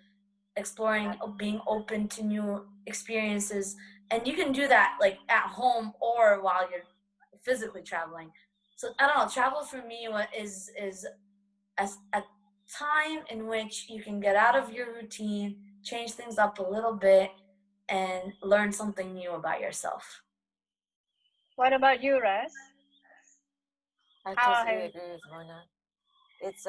exploring, of being open to new experiences. And you can do that like at home or while you're physically traveling. So I don't know, travel for me is a time in which you can get out of your routine, change things up a little bit, and learn something new about yourself. What about you, Ras? I How totally has agree with Mona. It's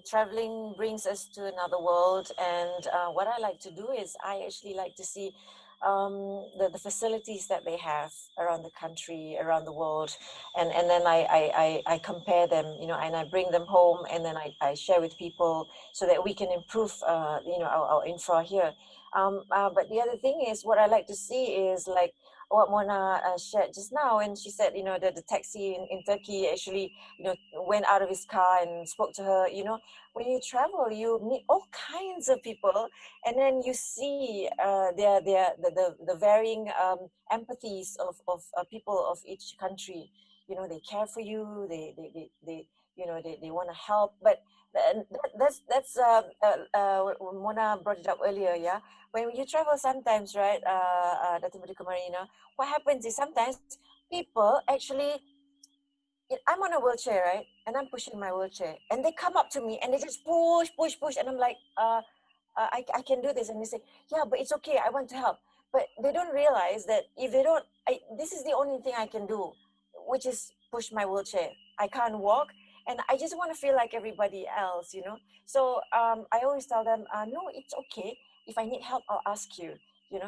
traveling brings us to another world, and what I like to do is I actually like to see the facilities that they have around the country, around the world, and then I compare them, you know, and I bring them home, and then I share with people so that we can improve our infra here. But the other thing is, what I like to see is like what Mona shared just now, and she said, you know, that the taxi in Turkey actually, you know, went out of his car and spoke to her. You know, when you travel, you meet all kinds of people, and then you see the varying empathies of people of each country. You know, they care for you. They they want to help, but that's what Mona brought it up earlier. Yeah, when you travel sometimes, right, Dr. Marina, what happens is sometimes people actually, I'm on a wheelchair, right? And I'm pushing my wheelchair. And they come up to me and they just push, push, push. And I'm like, I can do this. And they say, yeah, but it's okay. I want to help. But they don't realize that if they don't, this is the only thing I can do, which is push my wheelchair. I can't walk. And I just want to feel like everybody else. So I always tell them, no, it's okay. If I need help, I'll ask you.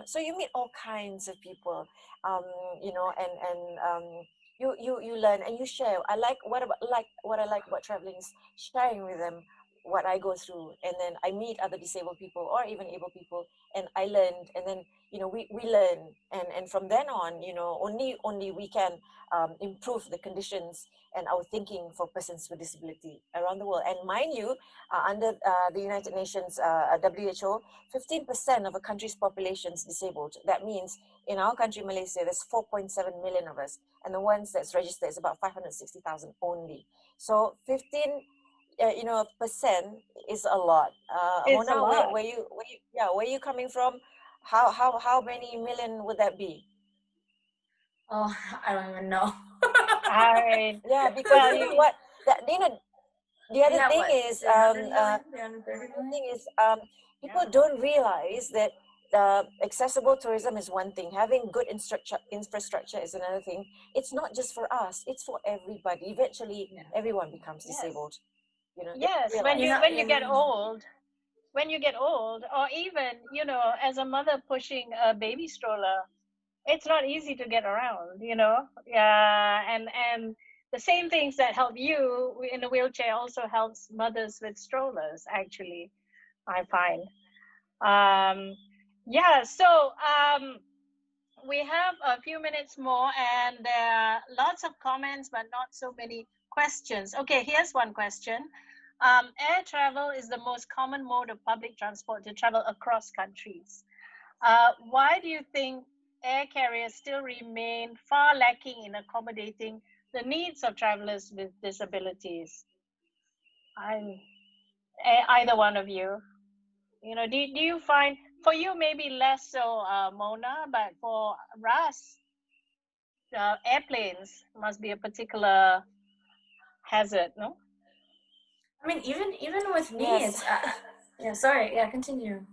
So you meet all kinds of people, and you learn and you share. I like what I like about traveling is sharing with them what I go through, and then I meet other disabled people or even able people, and I learned, and then we learn, and from then on, only we can improve the conditions and our thinking for persons with disability around the world. And mind you, under the United Nations WHO, 15% of a country's population is disabled. That means in our country, Malaysia, there's 4.7 million of us, and the ones that's registered is about 560,000 only. So 15 percent is a lot. It's a Mona, lot. where you coming from? How many million would that be? Oh, I don't even know. I Yeah, because well, you know what, that the We other have thing what, is 300 million, 330 the million? thing is people don't realize that accessible tourism is one thing, having good infrastructure is another thing. It's not just for us, it's for everybody. Eventually everyone becomes disabled. They yes, realize when you You get know, old, or even as a mother pushing a baby stroller, it's not easy to get around. Yeah, and the same things that help you in a wheelchair also helps mothers with strollers, actually, I find. Yeah, so we have a few minutes more, and there are lots of comments but not so many questions. Okay, here's one question. Air travel is the most common mode of public transport to travel across countries. Why do you think air carriers still remain far lacking in accommodating the needs of travelers with disabilities? I'm either one of you. Do you find, for you maybe less so, Mona, but for Ras, airplanes must be a particular hazard, no? I mean, even with me, yes. it's yeah. Sorry, yeah. Continue.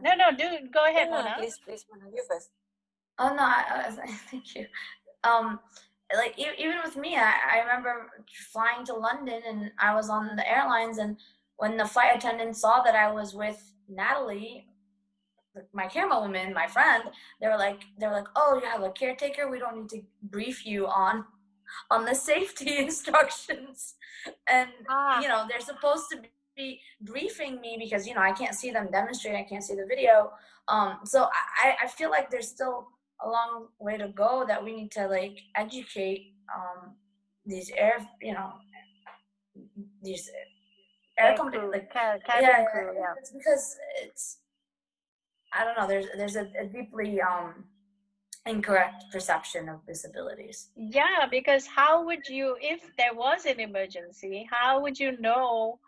No, go ahead, No, Mona. please, Mona, you first. Oh no, thank you. Like even with me, I remember flying to London, and I was on the airlines, and when the flight attendant saw that I was with Natalie, my camera woman, my friend, they were like, oh, you have a caretaker. We don't need to brief you on the safety instructions, and they're supposed to be briefing me because I can't see them demonstrate, I can't see the video. So I feel like there's still a long way to go, that we need to like educate these these air Air company, crew, like cabin crew, yeah. it's because it's, I don't know, there's a deeply incorrect perception of disabilities. Yeah, because how would you, if there was an emergency, how would you know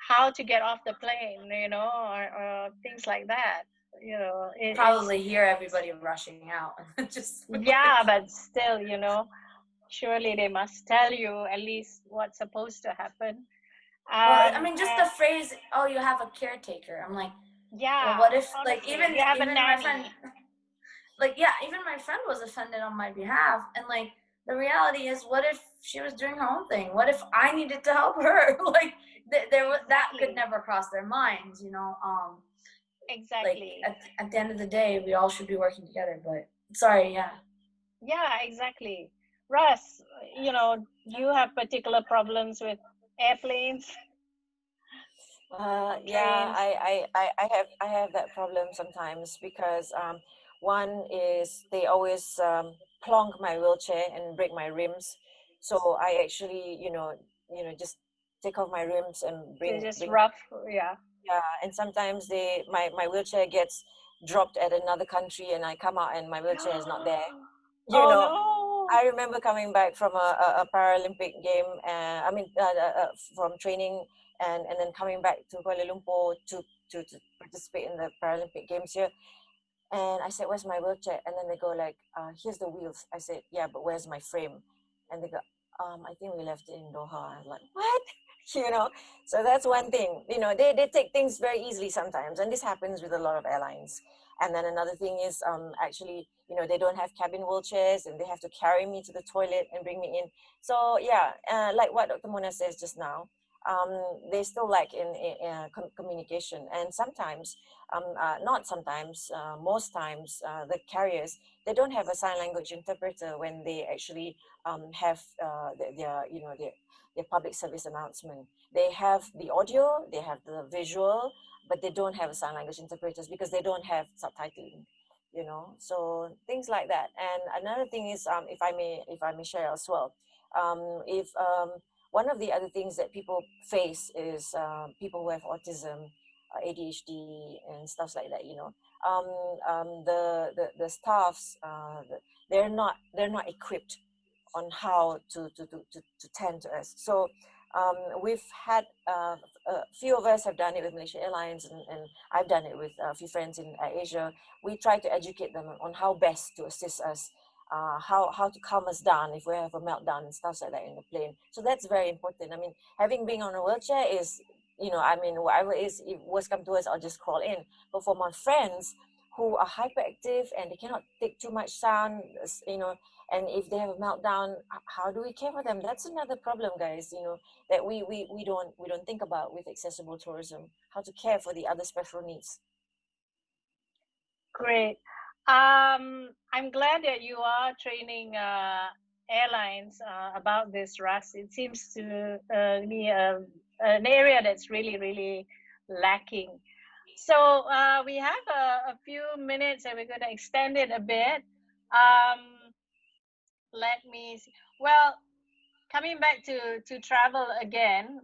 how to get off the plane, or things like that? It's Probably hear everybody rushing out. Just like, yeah, but still, surely they must tell you at least what's supposed to happen. well, I mean, just the And phrase, "Oh, you have a caretaker." I'm like, well, yeah, what if, like, honestly, even you have a even my friend, nanny. like, yeah, even my friend was offended on my behalf, and like, the reality is, what if she was doing her own thing? What if I needed to help her? Like, there was that could Exactly, never cross their minds. Like exactly. at the end of the day, we all should be working together. But sorry, yeah. Yeah, exactly. Russ, you have particular problems with airplanes or Yeah, trains. I have that problem sometimes because one is they always plonk my wheelchair and break my rims, so I actually just take off my rims and They're bring just bring rough, yeah. yeah, and sometimes my wheelchair gets dropped at another country and I come out and my wheelchair is not there. You Oh know, no. I remember coming back from a Paralympic game, from training, and then coming back to Kuala Lumpur to participate in the Paralympic Games here. And I said, "Where's my wheelchair?" And then they go like, "Here's the wheels." I said, "Yeah, but where's my frame?" And they go, "I think we left it in Doha." I'm like, "What?" You know. So that's one thing. You know, they take things very easily sometimes, and this happens with a lot of airlines. And then another thing is, actually, you know, they don't have cabin wheelchairs, and they have to carry me to the toilet and bring me in. So yeah, like what Dr. Mona says just now, they still lack in communication, and sometimes not sometimes, most times, the carriers, they don't have a sign language interpreter when they actually have their, you know, their public service announcement. They have the audio, they have the visual, but they don't have a sign language interpreters because they don't have subtitling, you know. So things like that. And another thing is, if I may share as well, if one of the other things that people face is people who have autism, ADHD and stuff like that. You know, the staffs, they're not equipped on how to tend to us. So we've had a few of us have done it with Malaysia Airlines, and I've done it with a few friends in Asia. We try to educate them on how best to assist us, how to calm us down if we have a meltdown and stuff like that in the plane. So that's very important. I mean, having been on a wheelchair is, you know, I mean, whatever is, if worst come to us, I'll just crawl in. But for my friends who are hyperactive and they cannot take too much sound, you know, and if they have a meltdown, how do we care for them? That's another problem, guys, you know, that we don't think about with accessible tourism, how to care for the other special needs. Great. I'm glad that you are training airlines about this, Ras. It seems to be an area that's really, really lacking. So we have a few minutes and we're going to extend it a bit. Let me see. Well, coming back to travel again,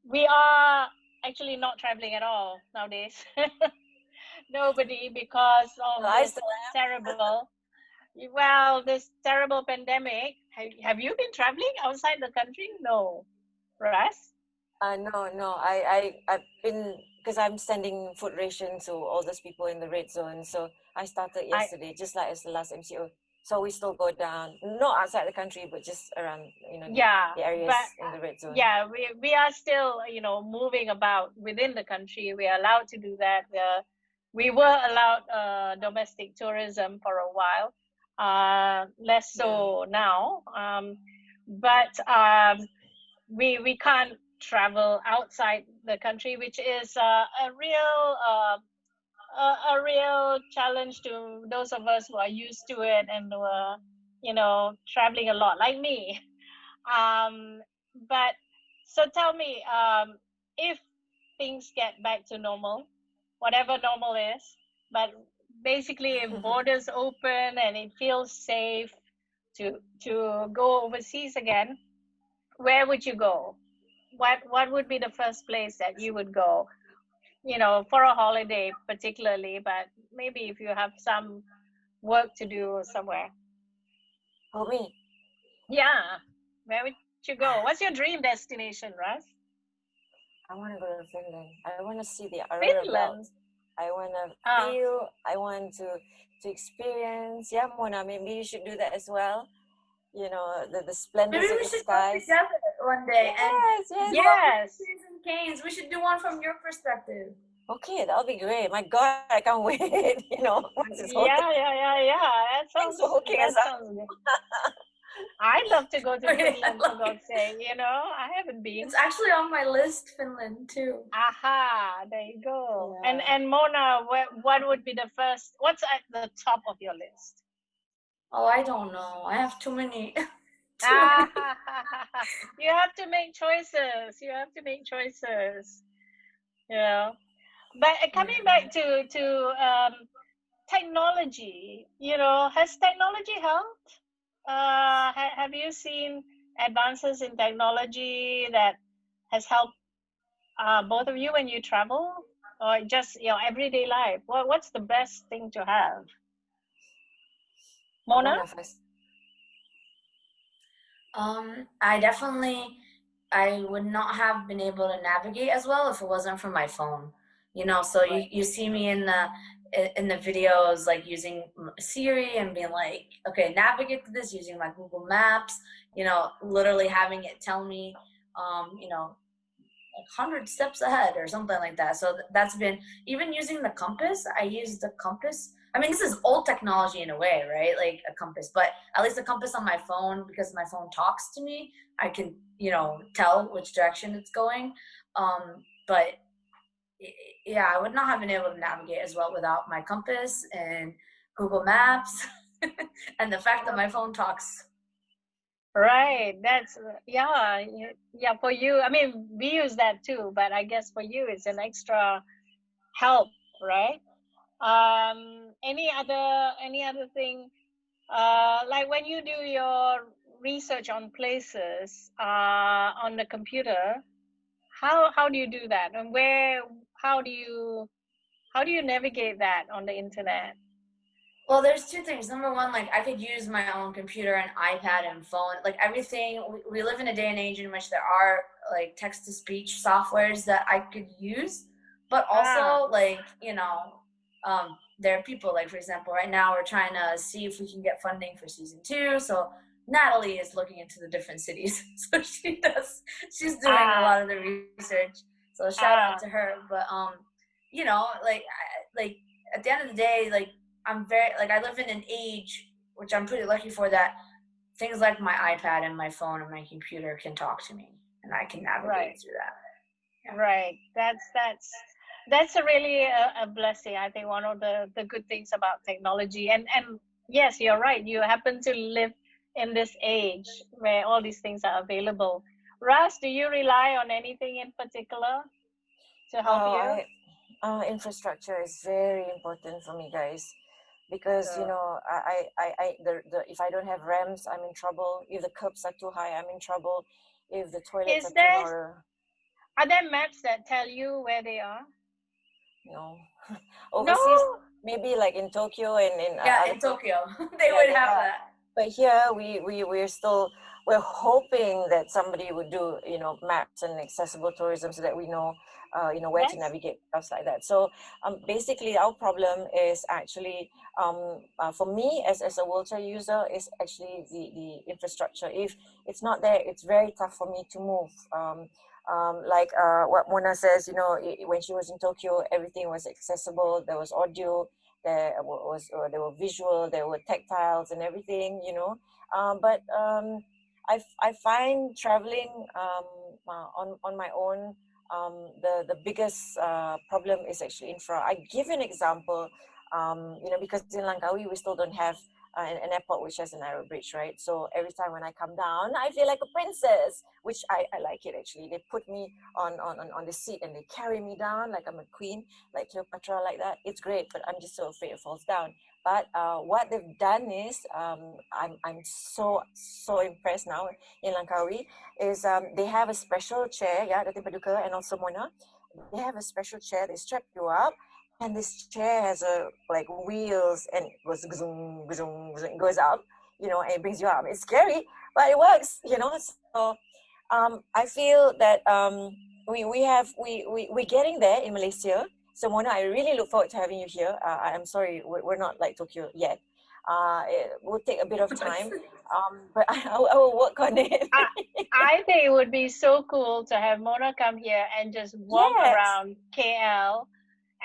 we are actually not traveling at all nowadays. Nobody, because Well, of I this still terrible, well, this terrible pandemic. Have you been traveling outside the country? No, Russ? no, I've been, because I'm sending food ration to all those people in the red zone. So I started I yesterday, just like as the last MCO. So we still go down, not outside the country, but just around, you know, Yeah, the areas but in the red zone. yeah, we are still, moving about within the country. We are allowed to do that. We were allowed domestic tourism for a while, less Yeah. so now. But we can't travel outside the country, which is a real challenge to those of us who are used to it and who are, traveling a lot, like me. But so tell me, if things get back to normal, whatever normal is, but basically if borders open and it feels safe to go overseas again, where would you go? What would be the first place that you would go? For a holiday particularly, but maybe if you have some work to do somewhere. For me, Yeah. Where would you go? What's your dream destination, Russ? I want to go to Finland. I want to see the Aurora Belt. Finland. I want to Ah, feel. I want to experience. Yeah, Mona, maybe you should do that as well. You know, the Maybe splendors of we the should go skies. together one day and Yes, do yes. all the yes. pictures and canes. We should do one from your perspective. Okay, that'll be great. My God, I can't wait. You know, once it's all Yeah. thanks for hooking us That up. sounds good. I'd love to go to Okay, Finland, for God's sake. I haven't been. it's actually on my list, Finland too. Aha, there you go. And Yeah. and Mona, what would be the first? What's at the top of your list? Oh, I don't know. I have too many. Too Ah, many. you have to make choices. You have to make choices. Yeah. But coming back to technology, has technology helped? Have you seen advances in technology that has helped both of you when you travel, or just everyday life? What's the best thing to have? Mona? Mona first. I would not have been able to navigate as well if it wasn't for my phone. You know, so Right. you see me in the videos like using Siri and being like, okay, navigate to this using my Google Maps. You know, literally having it tell me, you know, 100 steps ahead or something like that. So that's been, even using the compass. I use the compass. I mean, this is old technology in a way, right? Like a compass, but at least the compass on my phone, because my phone talks to me, I can, you know, tell which direction it's going. But yeah, I would not have been able to navigate as well without my compass and Google Maps and the fact that my phone talks. Right. That's yeah, yeah. For you, I mean, we use that too, but I guess for you, it's an extra help, right? Any other thing? Like when you do your research on places on the computer, how do you do that, and how do you how do you navigate that on the internet? Well, there's two things. Number one, like I could use my own computer and iPad and phone, like everything. We live in a day and age in which there are like text to speech softwares that I could use, but Ah, also like, you know, there are people like, for example, right now we're trying to see if we can get funding for season 2. So Natalie is looking into the different cities. So she's doing a ah, lot of the research. So shout out ah. to her. But you know, like at the end of the day, like I'm very, like I live in an age which I'm pretty lucky for, that things like my iPad and my phone and my computer can talk to me and I can Right. navigate through that. Yeah. Right. That's a really a blessing. I think one of the good things about technology. And yes, you're right. You happen to live in this age where all these things are available. Ras, do you rely on anything in particular to help Oh, you? infrastructure is very important for me, guys, because you So, know, if I don't have ramps, I'm in trouble. If the curbs are too high, I'm in trouble. If the toilets is are too there narrow, are there maps that tell you where they are? you know, No. overseas, maybe like in Tokyo and in Yeah, other in places, Tokyo, they yeah, would they have have. that. But here we're hoping that somebody would do, you know, maps and accessible tourism so that we know, where to That's navigate, stuff like that. So basically our problem is actually, for me as a wheelchair user, is actually the infrastructure. If it's not there, it's very tough for me to move. Like what Mona says, you know, when she was in Tokyo, everything was accessible. There was audio, there were visual, there were tactiles and everything, you know. But I find traveling on my own, the biggest problem is actually infra. I give an example, you know, because in Langkawi we still don't have an airport which has a narrow bridge, right? So every time when I come down, I feel like a princess, which I like it actually. They put me on the seat and they carry me down like I'm a queen, like Cleopatra, like that. It's great, but I'm just so afraid it falls down. But what they've done is, I'm so impressed now in Langkawi, is they have a special chair, yeah, Datin Paduka and also Mona. They have a special chair. They strap you up, and this chair has a like wheels and it goes zoom, zoom, zoom, goes up, you know, and it brings you up. It's scary, but it works, you know. So I feel that we're getting there in Malaysia. So Mona, I really look forward to having you here. I'm sorry, we're not like Tokyo yet. It will take a bit of time, but I will work on it. I I think it would be so cool to have Mona come here and just walk Yes, around KL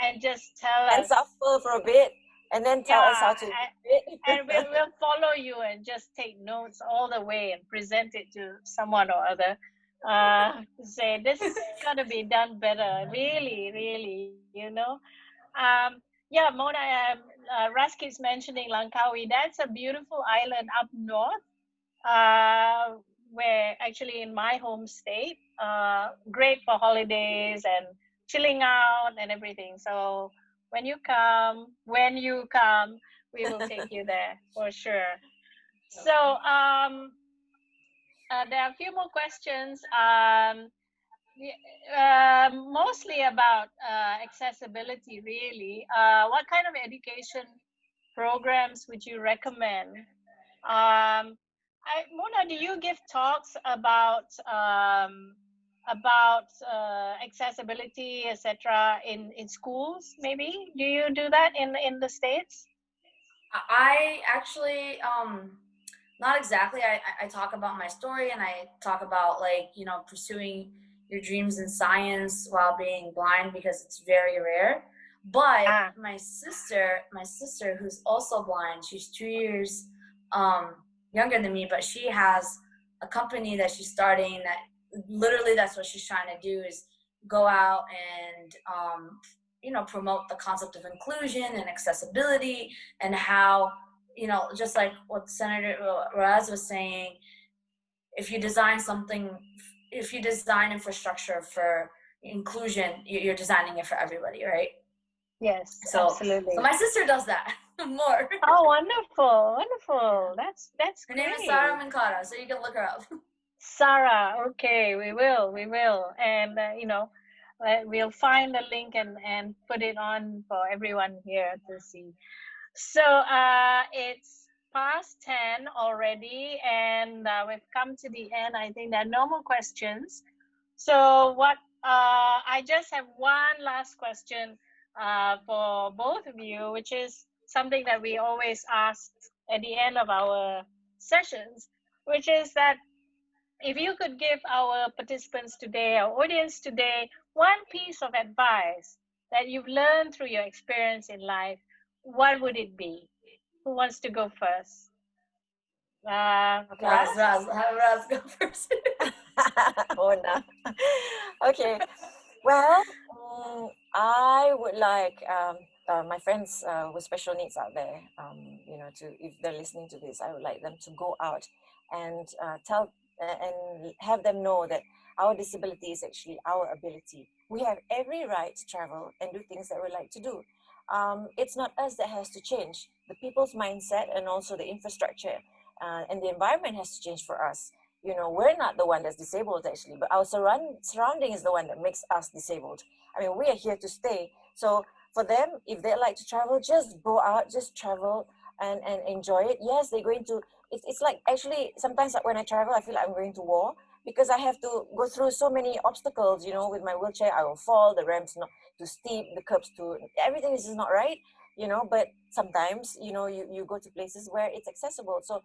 and just tell and us, suffer for a bit, and then tell us yeah, how to do it. and we'll follow you and just take notes all the way and present it to someone or other. Say this is gonna be done better, really, really, Yeah, Mona, Ras keeps mentioning Langkawi. That's a beautiful island up north, uh, where actually in my home state, great for holidays and chilling out and everything. So when you come, we will take you there for sure. So there are a few more questions. Mostly about accessibility, really. What kind of education programs would you recommend? Um, Mona, do you give talks about accessibility, etc., in schools? Maybe do you do that in the States? I actually not exactly. I talk about my story, and I talk about, like, pursuing your dreams in science while being blind, because it's very rare. But Ah, my sister who's also blind, she's 2 years um younger than me, but she has a company that she's starting, that literally that's what she's trying to do, is go out and promote the concept of inclusion and accessibility, and how, just like what Senator Raz was saying, if you design something, if you design infrastructure for inclusion, you're designing it for everybody, right? yes, So absolutely. my sister does that more. Oh, wonderful, Yeah. wonderful. That's Her name is Sarah great. Minkara, so you can look her up. Sarah, okay, we will, and we'll find the link and put it on for everyone here to see. So it's past 10 already, and we've come to the end. I think there are no more questions. So I just have one last question for both of you, which is something that we always ask at the end of our sessions, which is that if you could give our participants today, our audience today, one piece of advice that you've learned through your experience in life, what would it be? Who wants to go first? Raz, Ras? Raz, have Raz go first. Oh no. Okay. Well, I would like my friends with special needs out there, to if they're listening to this, I would like them to go out and tell and have them know that our disability is actually our ability. We have every right to travel and do things that we like to do. It's not us that has to change. The people's mindset and also the infrastructure and the environment has to change for us. We're not the one that's disabled actually, but our surrounding is the one that makes us disabled. I mean, we are here to stay. So for them, if they like to travel, just go out, just travel and enjoy it. Yes, they're going to, it's like actually sometimes when I travel, I feel like I'm going to war because I have to go through so many obstacles, with my wheelchair. I will fall, the ramps not too steep, the curbs too, everything is just not right, but sometimes, you go to places where it's accessible. So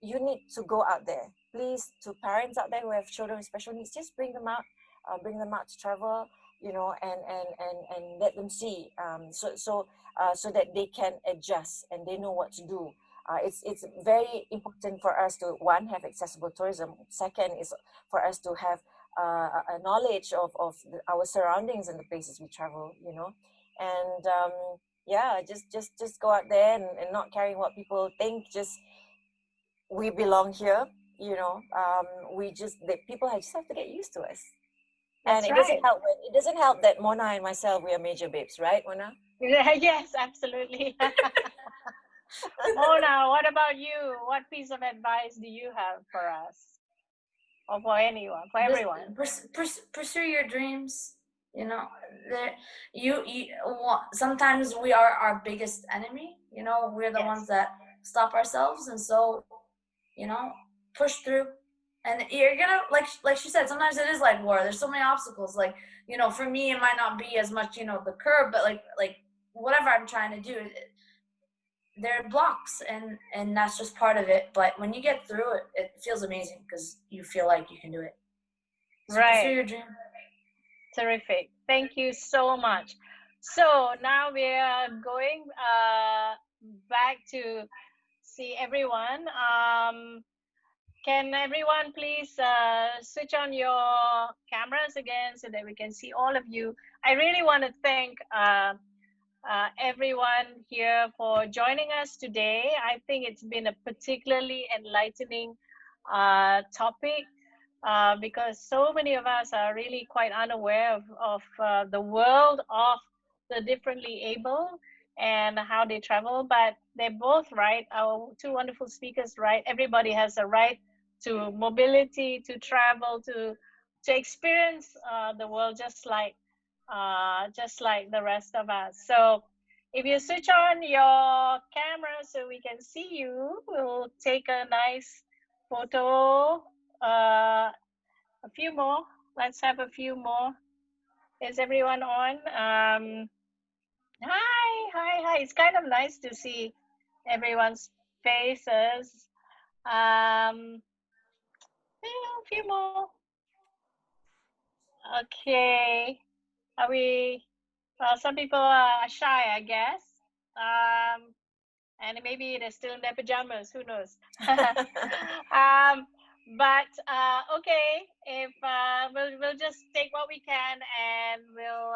you need to go out there. Please, to parents out there who have children with special needs, just bring them out to travel, and let them see, so that they can adjust and they know what to do. It's very important for us to, one, have accessible tourism. Second is for us to have a knowledge of our surroundings and the places we travel, and yeah, just go out there and not caring what people think. Just we belong here, we just the people just have to get used to us. And That's it doesn't right. help that Mona and myself, we are major babes, right, Mona? Yes, absolutely. Mona, what about you? What piece of advice do you have for us? Or for anyone, for Just everyone? pursue your dreams. You know, there, sometimes we are our biggest enemy. We're the ones Yes. that stop ourselves, and so, push through. And you're gonna, like she said, sometimes it is like war. There's so many obstacles. Like, for me, it might not be as much, the curb, but like whatever I'm trying to do, there are blocks, and that's just part of it. But when you get through it, it feels amazing because you feel like you can do it. So pursue Right. your dream. Terrific. Thank you so much. So now we are going back to see everyone. Can everyone please switch on your cameras again so that we can see all of you? I really want to thank everyone here for joining us today. I think it's been a particularly enlightening topic because so many of us are really quite unaware of the world of the differently able and how they travel. But they're both right. Our two wonderful speakers, right? Everybody has a right to mobility, to travel, to experience the world just like the rest of us. So if you switch on your camera so we can see you, we'll take a nice photo. A few more. Let's have a few more. Is everyone on? Hi. It's kind of nice to see everyone's faces. A few more. Okay. Are we? Some people are shy, I guess. And maybe they're still in their pajamas. Who knows? But okay, if we'll just take what we can, and we'll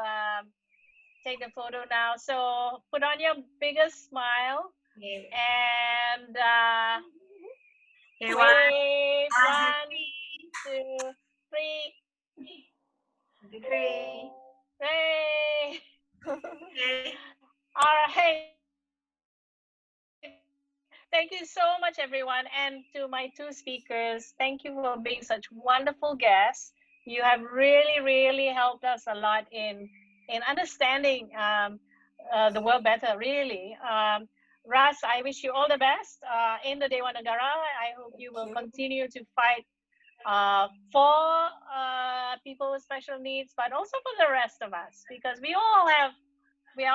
take the photo now. So put on your biggest smile, and Okay, wave. one, 1, 2, 3. three. Hey. Okay. All right. Thank you so much, everyone. And to my two speakers, thank you for being such wonderful guests. You have really, really helped us a lot in understanding the world better, really. Ras, I wish you all the best in the Dewan Negara. I hope you will continue to fight for people with special needs, but also for the rest of us, because we are all, we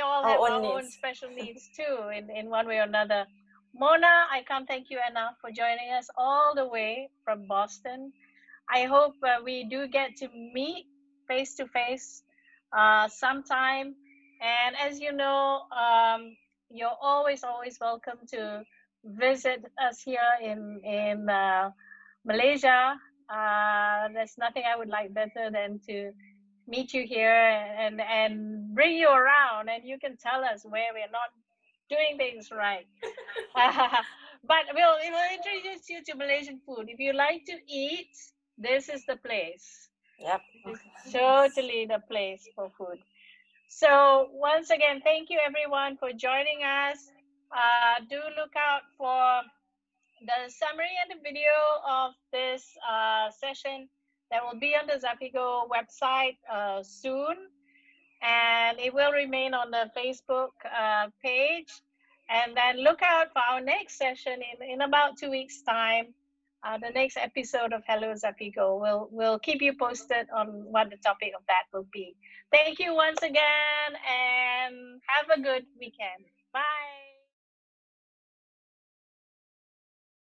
all have our own special needs too, in one way or another. Mona, I can't thank you enough for joining us all the way from Boston. I hope we do get to meet face to face sometime. And as you know, you're always welcome to visit us here in Malaysia. There's nothing I would like better than to meet you here and bring you around, and you can tell us where we're not doing things right. But we'll introduce you to Malaysian food. If you like to eat, this is the place. Yep. It's totally the place for food. So once again, thank you everyone for joining us. Do look out for the summary and the video of this session that will be on the Zafigo website soon, and it will remain on the Facebook page. And then look out for our next session in about 2 weeks' time. The next episode of Hello Zafigo. We'll keep you posted on what the topic of that will be. Thank you once again, and have a good weekend.